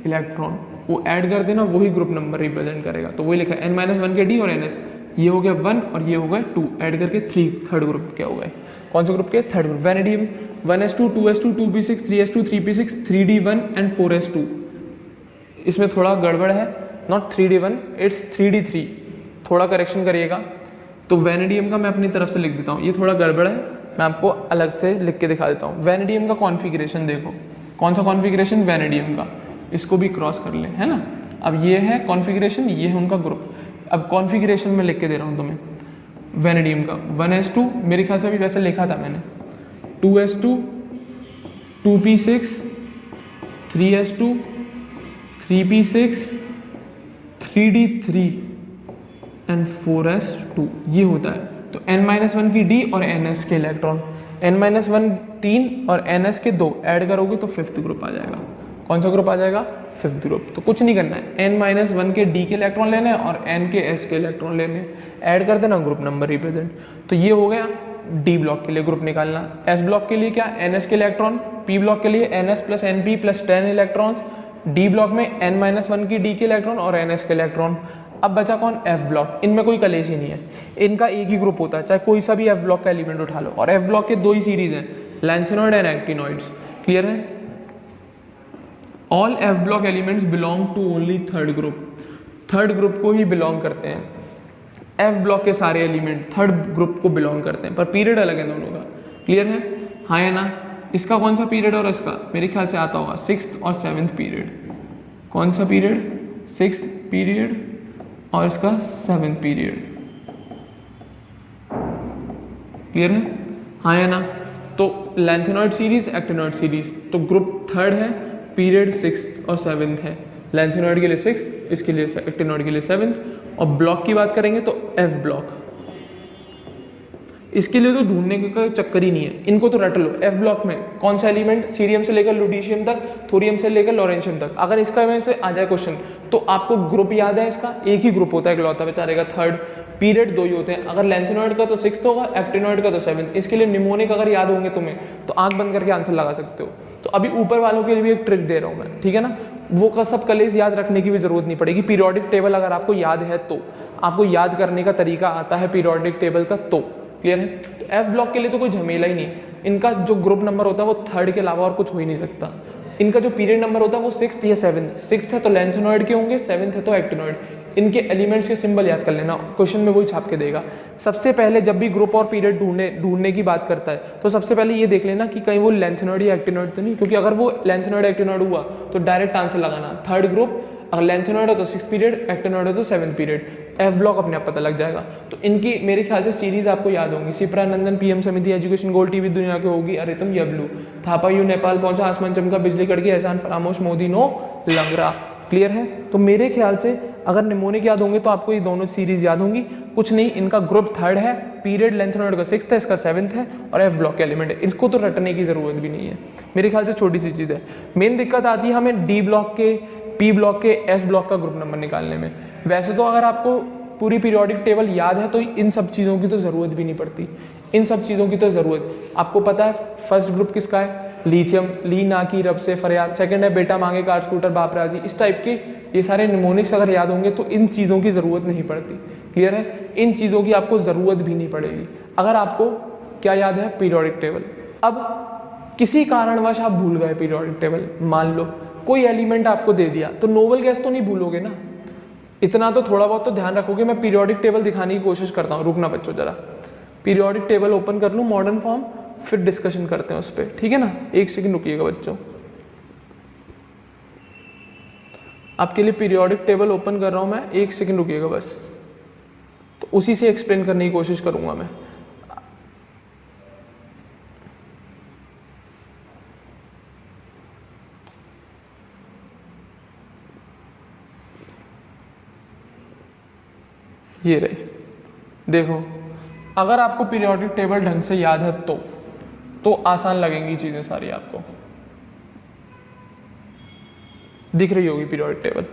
इलेक्ट्रॉन वो ऐड कर देना, वही ग्रुप नंबर रिप्रेजेंट करेगा। तो वही लिखा है n-1 के D और NS, ये हो गया 1 और ये हो गया 2, ऐड करके 3, थर्ड ग्रुप क्या हो गए, कौन से ग्रुप के, third group. Vanadium 1s2 2s2 2p6 3s2 3p6 3d1 and 4s2, इसमें थोड़ा गड़बड़ है, नॉट 3d1 इट्स 3d3, थोड़ा करेक्शन करिएगा। तो वैनेडियम का मैं अपनी तरफ से लिख देता हूँ, ये थोड़ा गड़बड़ है, मैं आपको अलग से लिख के दिखा देता हूँ। वैनेडियम का कॉन्फ़िगरेशन देखो, कौन सा कॉन्फ़िगरेशन, वैनेडियम का, इसको भी क्रॉस कर ले, है ना। अब ये है कॉन्फ़िगरेशन, ये है उनका ग्रुप। अब कॉन्फ़िगरेशन में लिख के दे रहा हूँ तुम्हें वैनेडियम का। 1s2 मेरे ख्याल से अभी वैसे लिखा था मैंने, 2s2 2p6 3s2 3p6 3d3 and 4s2 ये होता है। तो n-1 की D और NS के इलेक्ट्रॉन, n-1 3 और NS के 2 ऐड करोगे तो फिफ्थ ग्रुप आ जाएगा। कौन सा ग्रुप आ जाएगा, फिफ्थ ग्रुप। तो कुछ नहीं करना है, n-1 के D के इलेक्ट्रॉन लेने हैं और n के S के इलेक्ट्रॉन लेने हैं, ऐड कर देना, ग्रुप नंबर रिप्रेजेंट। तो ये हो गया D ब्लॉक के लिए ग्रुप निकालना। S ब्लॉक के लिए क्या, NS के इलेक्ट्रॉन, P ब्लॉक के लिए NS plus NP plus 10 electrons, D block में n-1 की D के इलेक्ट्रॉन और NS के इलेक्ट्रॉन। अब बचा कौन, F ब्लॉक। इनमें कोई कलेश ही नहीं है, इनका एक ही ग्रुप होता है, चाहे कोई सा भी F ब्लॉक का एलिमेंट उठा लो। और F ब्लॉक के 2 ही सीरीज हैं, लैंथेनॉइड एंड एक्टिनॉइड्स। क्लियर है। All F block elements belong to only third group, third group को ही बिलोंग करते हैं। F ब्लॉक के सारे एलिमेंट थर्ड ग्रुप को बिलोंग करते हैं, पर पीरियड अलग है दोनों का। क्लियर है, हाँ है ना। इसका कौन सा पीरियड और इसका मेरे ख्याल से आता होगा 6th और 7th पीरियड। कौन सा पीरियड, 6th पीरियड और इसका 7th पीरियड। क्लियर है। हाँ या ना? तो लैंथेनॉइड सीरीज, एक्टिनॉइड सीरीज, तो ग्रुप थर्ड है, पीरियड 6th और 7th है। लैंथेनॉइड के लिए 6, इसके लिए एक्टिनॉइड के लिए 7th। और ब्लॉक की बात करेंगे तो एफ ब्लॉक, इसके लिए तो ढूंढने का चक्कर ही नहीं है, इनको तो रट लो। एफ ब्लॉक में कौन सा एलिमेंट, सीरियम से लेकर लुटीशियम तक, थोरियम से लेकर लॉरेंशियम तक। अगर इसका में से आ जाए क्वेश्चन तो आपको ग्रुप याद है, इसका एक ही ग्रुप होता है इकलौता बेचारे का, थर्ड। पीरियड 2 ही होते हैं, अगर लैंथेनॉइड का तो 6th होगा, एक्टिनॉइड का तो 7th। इसके लिए निमोनिक अगर याद होंगे तुम्हें तो आंख बंद करके आंसर लगा सकते हो। तो अभी ऊपर वालों के लिए भी एक ट्रिक दे रहा हूं मैं, ठीक है ना? वो का सब कलेज याद रखने की भी जरूरत नहीं पड़ेगी। पीरियोडिक टेबल अगर आपको याद है तो, आपको याद करने का तरीका आता है पीरियोडिक टेबल का तो, क्लियर है? तो एफ ब्लॉक के लिए तो कोई झमेला ही नहीं, इनका जो ग्रुप नंबर होता है वो थर्ड के अलावा और कुछ हो ही नहीं सकता। इनका जो पीरियड नंबर होता है वो 6th या 7th। 6th है तो लैंथेनॉइड के होंगे, 7th है तो एक्टिनॉइड। इनके एलिमेंट्स के सिंबल याद कर लेना, क्वेश्चन में वही छाप के देगा। सबसे पहले जब भी ग्रुप और पीरियड ढूंढने की बात करता है तो सबसे पहले ये देख लेना कि कहीं वो लैंथेनॉइड या एक्टिनॉइड तो नहीं, क्योंकि अगर वो लैंथेनॉइड एक्टिनॉइड हुआ तो डायरेक्ट आंसर लगाना थर्ड ग्रुप। अगर लैंथेनॉइड हो तो 6th पीरियड, एक्टिनॉइड हो तो 7th पीरियड। एफ ब्लॉक अपने आप पता लग जाएगा। तो इनकी मेरे ख्याल से सीरीज आपको याद होंगी। सिप्रा नंदन, पीएम समिति, एजुकेशन गोल्ड, टीवी दुनिया की होगी, अरे तुम यबलू, थापा यू नेपाल पहुंचा, आसमान चमका, बिजली कड़की, एहसान फरामोश, मोदी नो लंगरा। क्लियर है? तो मेरे ख्याल से अगर निमोनिक याद होंगे तो आपको ये दोनों सीरीज याद होंगी। कुछ नहीं, इनका ग्रुप थर्ड है, पीरियड लैंथेनॉइड का 6th है, इसका 7th है और एफ ब्लॉक के एलिमेंट है। इसको तो रटने की जरूरत भी नहीं है, मेरे ख्याल से छोटी सी चीज़ है। मेन दिक्कत आती है हमें डी ब्लॉक के, पी ब्लॉक के, एस ब्लॉक का ग्रुप नंबर निकालने में। वैसे तो अगर आपको पूरी पीरियोडिक टेबल याद है तो इन सब चीज़ों की तो ज़रूरत भी नहीं पड़ती। इन सब चीज़ों की तो ज़रूरत, आपको पता है फर्स्ट ग्रुप किसका है, लिथियम, ली ना की रब से फरियाद। सेकंड है बेटा मांगे कार स्कूटर बाप राजी। इस टाइप के ये सारे निमोनिक्स अगर याद होंगे तो इन चीज़ों की ज़रूरत नहीं पड़ती। क्लियर है? इन चीज़ों की आपको ज़रूरत भी नहीं पड़ेगी अगर आपको क्या याद है, पीरियोडिक टेबल। अब किसी कारणवश आप भूल गए पीरियोडिक टेबल, मान लो कोई एलिमेंट आपको दे दिया, तो नोबल गैस तो नहीं भूलोगे ना, इतना तो थोड़ा बहुत तो ध्यान रखोगे। मैं पीरियोडिक टेबल दिखाने की कोशिश करता हूँ, रुकना बच्चों जरा, पीरियोडिक टेबल ओपन कर लूँ मॉडर्न फॉर्म, फिर डिस्कशन करते हैं उस पर, ठीक है ना? 1 सेकंड रुकिएगा बच्चों, आपके लिए पीरियोडिक टेबल ओपन कर रहा हूँ मैं, 1 सेकंड रुकिएगा बस। तो उसी से एक्सप्लेन करने की कोशिश करूँगा मैं। ये रही, देखो अगर आपको पीरियोडिक टेबल ढंग से याद है तो आसान लगेंगी चीज़ें सारी, आपको दिख रही होगी पीरियोडिक टेबल।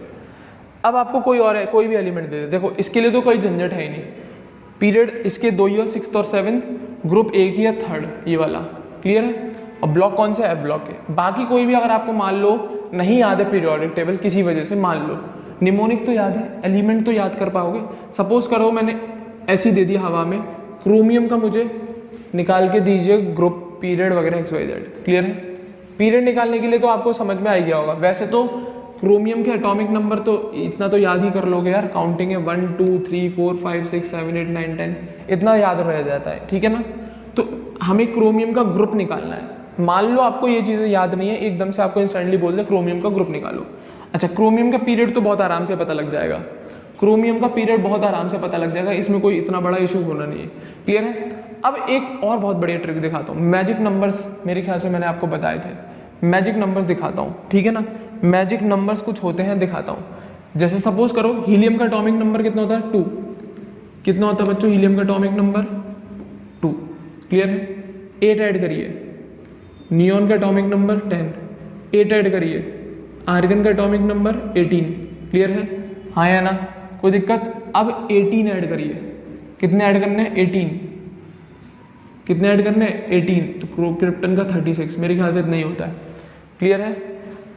अब आपको कोई और है, कोई भी एलिमेंट दे दे, देखो इसके लिए तो कोई झंझट है ही नहीं। पीरियड इसके 2 ही है, 6th और 7th, ग्रुप एक ही है थर्ड, ये वाला, क्लियर है? और ब्लॉक कौन सा है, एफ ब्लॉक है। बाकी कोई भी अगर आपको मान लो नहीं याद है पीरियोडिक टेबल किसी वजह से, मान लो निमोनिक तो याद है, एलिमेंट तो याद कर पाओगे। सपोज करो मैंने ऐसी दे दी हवा में, क्रोमियम का मुझे निकाल के दीजिए ग्रुप, पीरियड वगैरह XYZ, क्लियर है? पीरियड निकालने के लिए तो आपको समझ में आ गया होगा। वैसे तो क्रोमियम के एटॉमिक नंबर तो इतना तो याद ही कर लोगे यार, काउंटिंग है 1 2 3 4 5 6 7 8 9 10, इतना याद रह जाता है, ठीक है ना? तो हमें क्रोमियम का ग्रुप निकालना है। मान लो आपको ये चीज़ें याद नहीं है, एकदम से आपको इंस्टेंटली बोल दे क्रोमियम का ग्रुप निकालो। अच्छा, क्रोमियम का पीरियड तो बहुत आराम से पता लग जाएगा, क्रोमियम का पीरियड बहुत आराम से पता लग जाएगा, इसमें कोई इतना बड़ा इशू होना नहीं है, क्लियर है? अब एक और बहुत बढ़िया ट्रिक दिखाता हूँ, मैजिक नंबर्स, मेरे ख्याल से मैंने आपको बताए थे, मैजिक नंबर्स दिखाता हूँ, ठीक है ना? मैजिक नंबर्स कुछ होते हैं, दिखाता हूँ। जैसे सपोज करो हीलियम का एटॉमिक नंबर कितना होता है, 2। कितना होता है बच्चों हीलियम का एटॉमिक नंबर, 2, क्लियर है? 8 ऐड करिए। नियॉन का एटॉमिक नंबर 10, 8 ऐड करिए। आर्गन का एटॉमिक नंबर 18, क्लियर है? हाँ या ना, कोई दिक्कत? अब 18 ऐड करिए। कितने ऐड करने हैं, 18। कितने ऐड करने हैं, 18। तो क्रिप्टन का 36, मेरे ख्याल से इतना ही होता है, क्लियर है?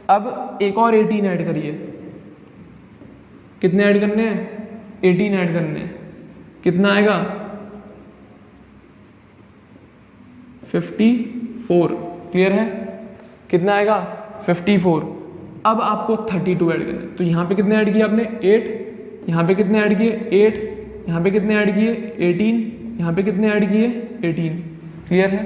अब एक और 18 ऐड करिए। कितने ऐड करने हैं, 18 ऐड करने हैं। कितना आएगा, 54, क्लियर है? कितना आएगा, 54। अब आपको 32 ऐड करने, तो यहाँ पे कितने ऐड किए आपने, 8। यहाँ पे कितने ऐड किए, 8। यहाँ पे कितने ऐड किए, 18। यहाँ पे कितने ऐड किए, 18, क्लियर है?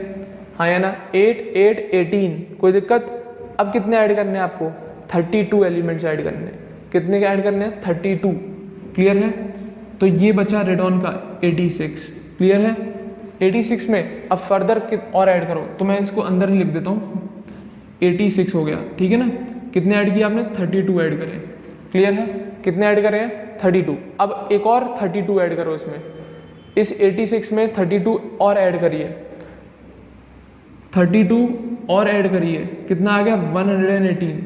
हाँ या ना? 8 8 18, कोई दिक्कत? अब कितने ऐड करने हैं आपको, 32 एलिमेंट्स ऐड करने हैं। कितने के ऐड करने हैं, 32, क्लियर है? तो ये बचा रेडॉन का 86, क्लियर है? 86 में अब फर्दर और ऐड करो, तो मैं इसको अंदर ही लिख देता हूँ, 86 हो गया, ठीक है ना। कितने ऐड किया आपने? 32 ऐड करे, क्लियर है। कितने ऐड करे हैं? 32। अब एक और 32 ऐड करो इसमें, इस 86 में 32 और ऐड करिए, 32 और ऐड करिए, कितना आ गया? 118,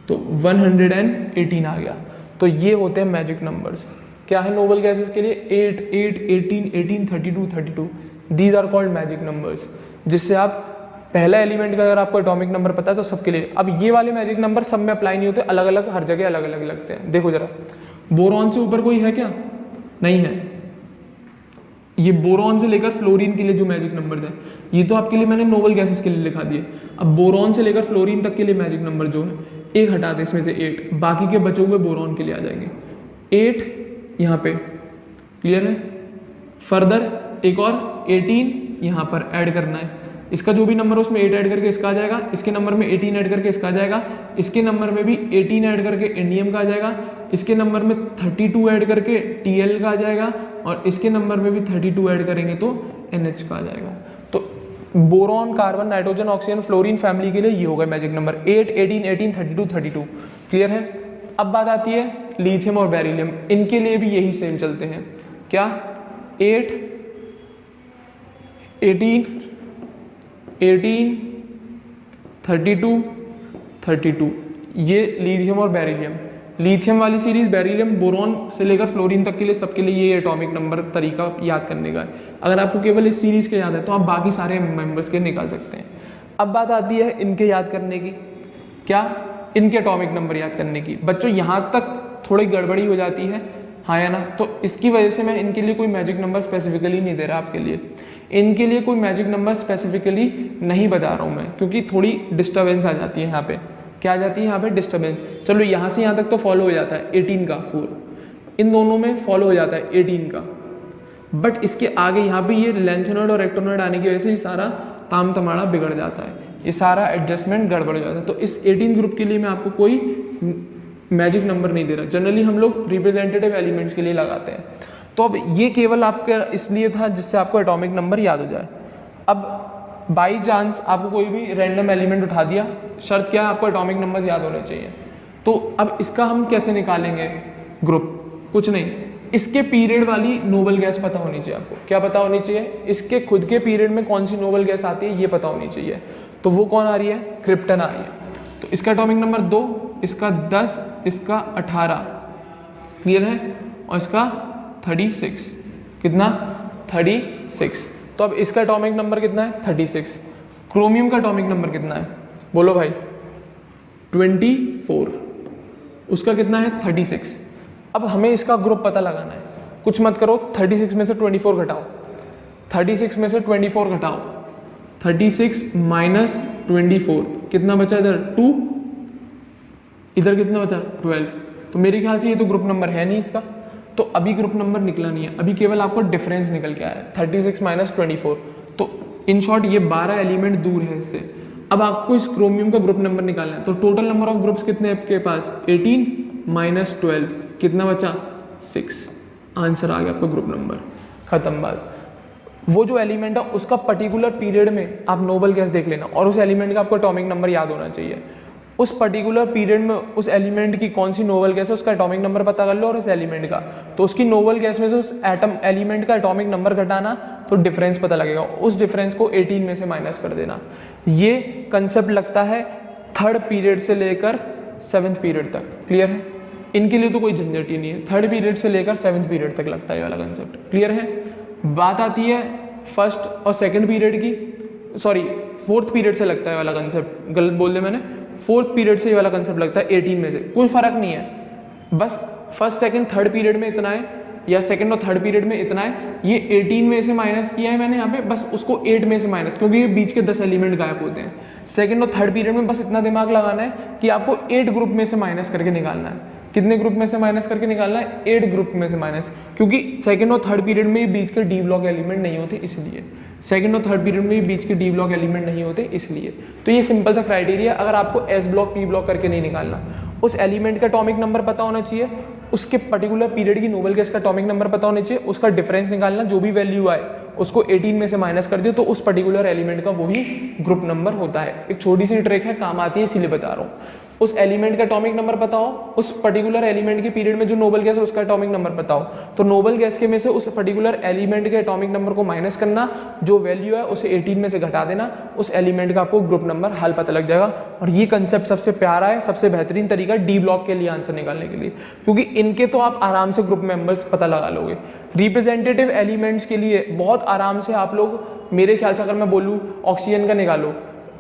तो 118 आ गया। तो ये होते हैं मैजिक नंबर्स। क्या है नोबल गैसेस के लिए? 8, 8, 18, 18, 32, 32, these are called magic numbers, जिससे आप पहला एलिमेंट का अगर आपको एटॉमिक नंबर पता है तो सबके लिए। अब ये वाले मैजिक नंबर सब में अप्लाई नहीं होते, अलग अलग हर जगह अलग अलग लगते हैं। देखो जरा, बोरॉन से ऊपर कोई है क्या? नहीं है। ये बोरॉन से लेकर फ्लोरीन के लिए जो मैजिक नंबर्स हैं, ये तो आपके लिए मैंने नोबल गैसेस के लिए लिखा दिए। अब बोरॉन से लेकर फ्लोरीन तक के लिए मैजिक नंबर जो है, एक हटा दे इसमें से 8, बाकी के बचे हुए बोरॉन के लिए आ जाएंगे 8 यहाँ पे, क्लियर है। फर्दर एक और 18 यहाँ पर ऐड करना है, इसका जो भी नंबर है उसमें 8 ऐड करके इसका आ जाएगा, इसके नंबर में 18 ऐड करके इसका आ जाएगा, इसके नंबर में भी 18 ऐड करके इंडियम का आ जाएगा, इसके नंबर में 32 ऐड करके Tl का आ जाएगा, और इसके नंबर में भी 32 ऐड करेंगे तो NH का आ जाएगा। तो boron, carbon, nitrogen, oxygen, fluorine family के लिए ये होगा मैजिक नंबर 8, 18, 18, 32, 32, क्लियर है। अब बात आती है लिथियम और बेरिलियम, इनके लिए भी यही सेम चलते हैं। क्या? 8, 18, 18, 32, 32, ये लिथियम और बेरिलियम। लिथियम वाली सीरीज, बेरिलियम, बोरॉन से लेकर फ्लोरीन तक के लिए सबके लिए ये एटॉमिक नंबर तरीका याद करने का है। अगर आपको केवल इस सीरीज के याद है तो आप बाकी सारे मेंबर्स के निकाल सकते हैं। अब बात आती है इनके याद करने की। क्या? इनके एटॉमिक नंबर याद करने की। बच्चों यहाँ तक थोड़ी गड़बड़ी हो जाती है, हाँ या ना? तो इसकी वजह से मैं इनके लिए कोई मैजिक नंबर स्पेसिफिकली नहीं दे रहा आपके लिए, इनके लिए कोई मैजिक नंबर स्पेसिफिकली नहीं बता रहा हूँ मैं, क्योंकि थोड़ी डिस्टर्बेंस आ जाती है यहाँ पे। क्या आ जाती है यहाँ पे? डिस्टर्बेंस। चलो यहाँ से यहाँ तक तो फॉलो हो जाता है 18 का 4, इन दोनों में फॉलो हो जाता है 18 का, बट इसके आगे यहाँ पे ये लेंथेनॉइड और एक्टोनॉइड आने की वजह से ये सारा ताम तमाड़ा बिगड़ जाता है, ये सारा एडजस्टमेंट गड़बड़ हो जाता है। तो इस 18 ग्रुप के लिए मैं आपको कोई मैजिक नंबर नहीं दे रहा, जनरली हम लोग रिप्रेजेंटेटिव एलिमेंट्स के लिए लगाते हैं। तो अब ये केवल आपका इसलिए था जिससे आपको एटॉमिक नंबर याद हो जाए। अब बाई चांस आपको कोई भी रैंडम एलिमेंट उठा दिया, शर्त क्या है? आपको एटॉमिक नंबर्स याद होने चाहिए। तो अब इसका हम कैसे निकालेंगे ग्रुप? कुछ नहीं, इसके पीरियड वाली नोबल गैस पता होनी चाहिए आपको। क्या पता होनी चाहिए? इसके खुद के पीरियड में कौन सी नोबल गैस आती है ये पता होनी चाहिए। तो वो कौन आ रही है? क्रिप्टन आ रही है। तो इसका एटॉमिक नंबर 2, इसका 10, इसका 18, क्लियर है, और इसका 36। कितना? 36। तो अब इसका एटॉमिक नंबर कितना है? 36। क्रोमियम का एटॉमिक नंबर कितना है? बोलो भाई। 24। उसका कितना है? 36। अब हमें इसका ग्रुप पता लगाना है, कुछ मत करो, 36 में से 24 घटाओ, 36 में से 24 घटाओ, 36 माइनस 24, कितना बचा इधर? 2, इधर कितना बचा? 12। तो मेरे ख्याल से ये तो ग्रुप नंबर है नहीं इसका, तो अभी ग्रुप नंबर निकला नहीं है, अभी केवल आपको डिफरेंस निकल के आया है 36 माइनस 24। तो इन शॉर्ट ये 12 एलिमेंट दूर है इससे। अब आपको इस क्रोमियम का ग्रुप नंबर निकालना है, तो टोटल नंबर ऑफ ग्रुप्स कितने आपके पास? 18 माइनस 12, कितना बचा? 6। आंसर आ गया आपका ग्रुप नंबर, खत्म बात। वो जो एलिमेंट है उसका पर्टिकुलर पीरियड में आप नोबल गैस देख लेना, और उस एलिमेंट का आपको एटॉमिक नंबर याद होना चाहिए। उस पर्टिकुलर पीरियड में उस एलिमेंट की कौन सी नोबल गैस है उसका एटॉमिक नंबर पता कर लो, और उस एलिमेंट का, तो उसकी नोबल गैस में से उस एटम एलिमेंट का एटॉमिक नंबर घटाना, तो डिफरेंस पता लगेगा, उस डिफरेंस को 18 में से माइनस कर देना। ये कंसेप्ट लगता है 3rd पीरियड से लेकर 7th पीरियड तक, क्लियर है। इनके लिए तो कोई झंझट ही नहीं है, 3rd पीरियड से लेकर 7th पीरियड तक लगता है ये वाला कंसेप्ट, क्लियर है। बात आती है 1st और 2nd पीरियड की, सॉरी 4th पीरियड से लगता है वाला कंसेप्ट, गलत बोल दिया मैंने, 4th पीरियड से ये वाला कंसेप्ट लगता है 18 में से, कोई फर्क नहीं है, बस 1st, 2nd, 3rd पीरियड में इतना है, या 2nd और 3rd पीरियड में इतना है। ये 18 में से माइनस किया है मैंने यहाँ पे, बस उसको 8 में से माइनस, क्योंकि ये बीच के 10 एलिमेंट गायब होते हैं। 2nd और 3rd पीरियड में बस इतना दिमाग लगाना है कि आपको 8 ग्रुप में से माइनस करके निकालना है। कितने ग्रुप में से माइनस करके निकालना है? 8 ग्रुप में से माइनस, क्योंकि 2nd और 3rd पीरियड में ये बीच के डी ब्लॉक एलिमेंट नहीं होते इसलिए, 2nd और 3rd पीरियड में ये बीच के डी ब्लॉक एलिमेंट नहीं होते इसलिए। तो ये सिंपल सा क्राइटेरिया, अगर आपको एस ब्लॉक पी ब्लॉक करके नहीं निकालना, उस एलिमेंट का एटॉमिक नंबर पता होना चाहिए, उसके पर्टिकुलर पीरियड की नोबल गैस का एटॉमिक नंबर पता होना चाहिए, उसका डिफरेंस निकालना, जो भी वैल्यू आए उसको 18 में से माइनस कर दियो तो उस पर्टिकुलर एलिमेंट का वही ग्रुप नंबर होता है। एक छोटी सी ट्रिक है, काम आती है इसीलिए बता रहा हूँ। उस एलिमेंट का एटॉमिक नंबर बताओ, उस पर्टिकुलर एलिमेंट के पीरियड में जो नोबल गैस है उसका एटॉमिक नंबर बताओ, तो नोबल गैस के में से उस पर्टिकुलर एलिमेंट के एटॉमिक नंबर को माइनस करना, जो वैल्यू है उसे 18 में से घटा देना, उस एलिमेंट का आपको ग्रुप नंबर हाल पता लग जाएगा। और ये कंसेप्ट सबसे प्यारा है, सबसे बेहतरीन तरीका डी ब्लॉक के लिए आंसर निकालने के लिए, क्योंकि इनके तो आप आराम से ग्रुप मेंबर्स पता लगा लोगे। रिप्रेजेंटेटिव एलिमेंट्स के लिए बहुत आराम से आप लोग, मेरे ख्याल से अगर मैं बोलूँ ऑक्सीजन का निकालो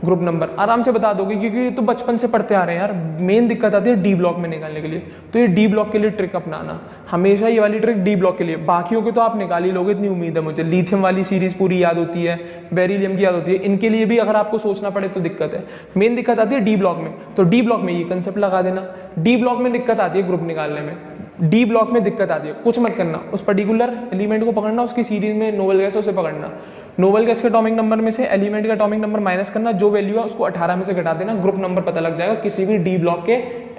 ग्रुप नंबर, आराम से बता दोगे, क्योंकि ये तो बचपन से पढ़ते आ रहे हैं यार। मेन दिक्कत आती है डी ब्लॉक में निकालने के लिए, तो ये डी ब्लॉक के लिए ट्रिक अपनाना, हमेशा ये वाली ट्रिक डी ब्लॉक के लिए। बाकियों के तो आप निकाल ही लोगे, इतनी उम्मीद है मुझे। लिथियम वाली सीरीज पूरी याद होती है, बेरिलियम की याद होती है, इनके लिए भी अगर आपको सोचना पड़े तो दिक्कत है। मेन दिक्कत आती है डी ब्लॉक में, तो डी ब्लॉक में ये कंसेप्ट लगा देना। डी ब्लॉक में दिक्कत आती है ग्रुप निकालने में, डी ब्लॉक में दिक्कत आती है, कुछ मत करना, उस पर्टिकुलर एलिमेंट को पकड़ना, उसकी सीरीज में नोबल गैस है उसे पकड़ना, नोबल गैस के एटॉमिक नंबर में से एलिमेंट का एटॉमिक नंबर माइनस करना, जो वैल्यू है उसको 18 में से घटा देना, ग्रुप नंबर पता लग जाएगा किसी भी डी ब्लॉक के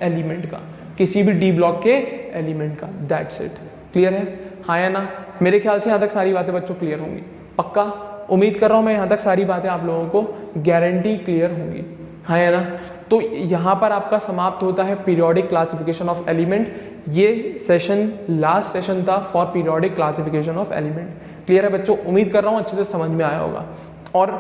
एलिमेंट का, किसी भी डी ब्लॉक के एलिमेंट का। That's it. क्लियर है? हाँ या ना? मेरे ख्याल से यहाँ तक सारी बातें बच्चों क्लियर होंगी, पक्का उम्मीद कर रहा हूँ मैं यहाँ तक सारी बातें आप लोगों को गारंटी क्लियर होंगी। हाँ या ना? तो यहाँ पर आपका समाप्त होता है पीरियोडिक क्लासिफिकेशन ऑफ एलिमेंट। ये सेशन लास्ट सेशन था for periodic classification of element. Clear है बच्चों? उम्मीद कर रहा हूँ अच्छे से समझ में आया होगा, और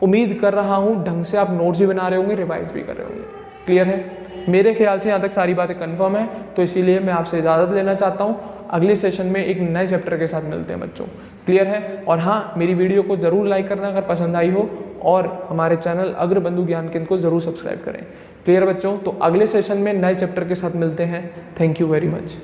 उम्मीद कर रहा हूँ ढंग से आप नोट्स भी बना रहे होंगे, रिवाइज भी कर रहे होंगे। क्लियर है? मेरे ख्याल से यहाँ तक सारी बातें कंफर्म है, तो इसीलिए मैं आपसे इजाज़त लेना चाहता हूँ। अगले सेशन में एक नए चैप्टर के साथ मिलते हैं बच्चों। क्लियर है? और हाँ, मेरी वीडियो को ज़रूर लाइक करना अगर पसंद आई हो, और हमारे चैनल अग्रबंधु ज्ञान केंद्र को ज़रूर सब्सक्राइब करें। क्लियर बच्चों? तो अगले सेशन में नए चैप्टर के साथ मिलते हैं। Thank you very much.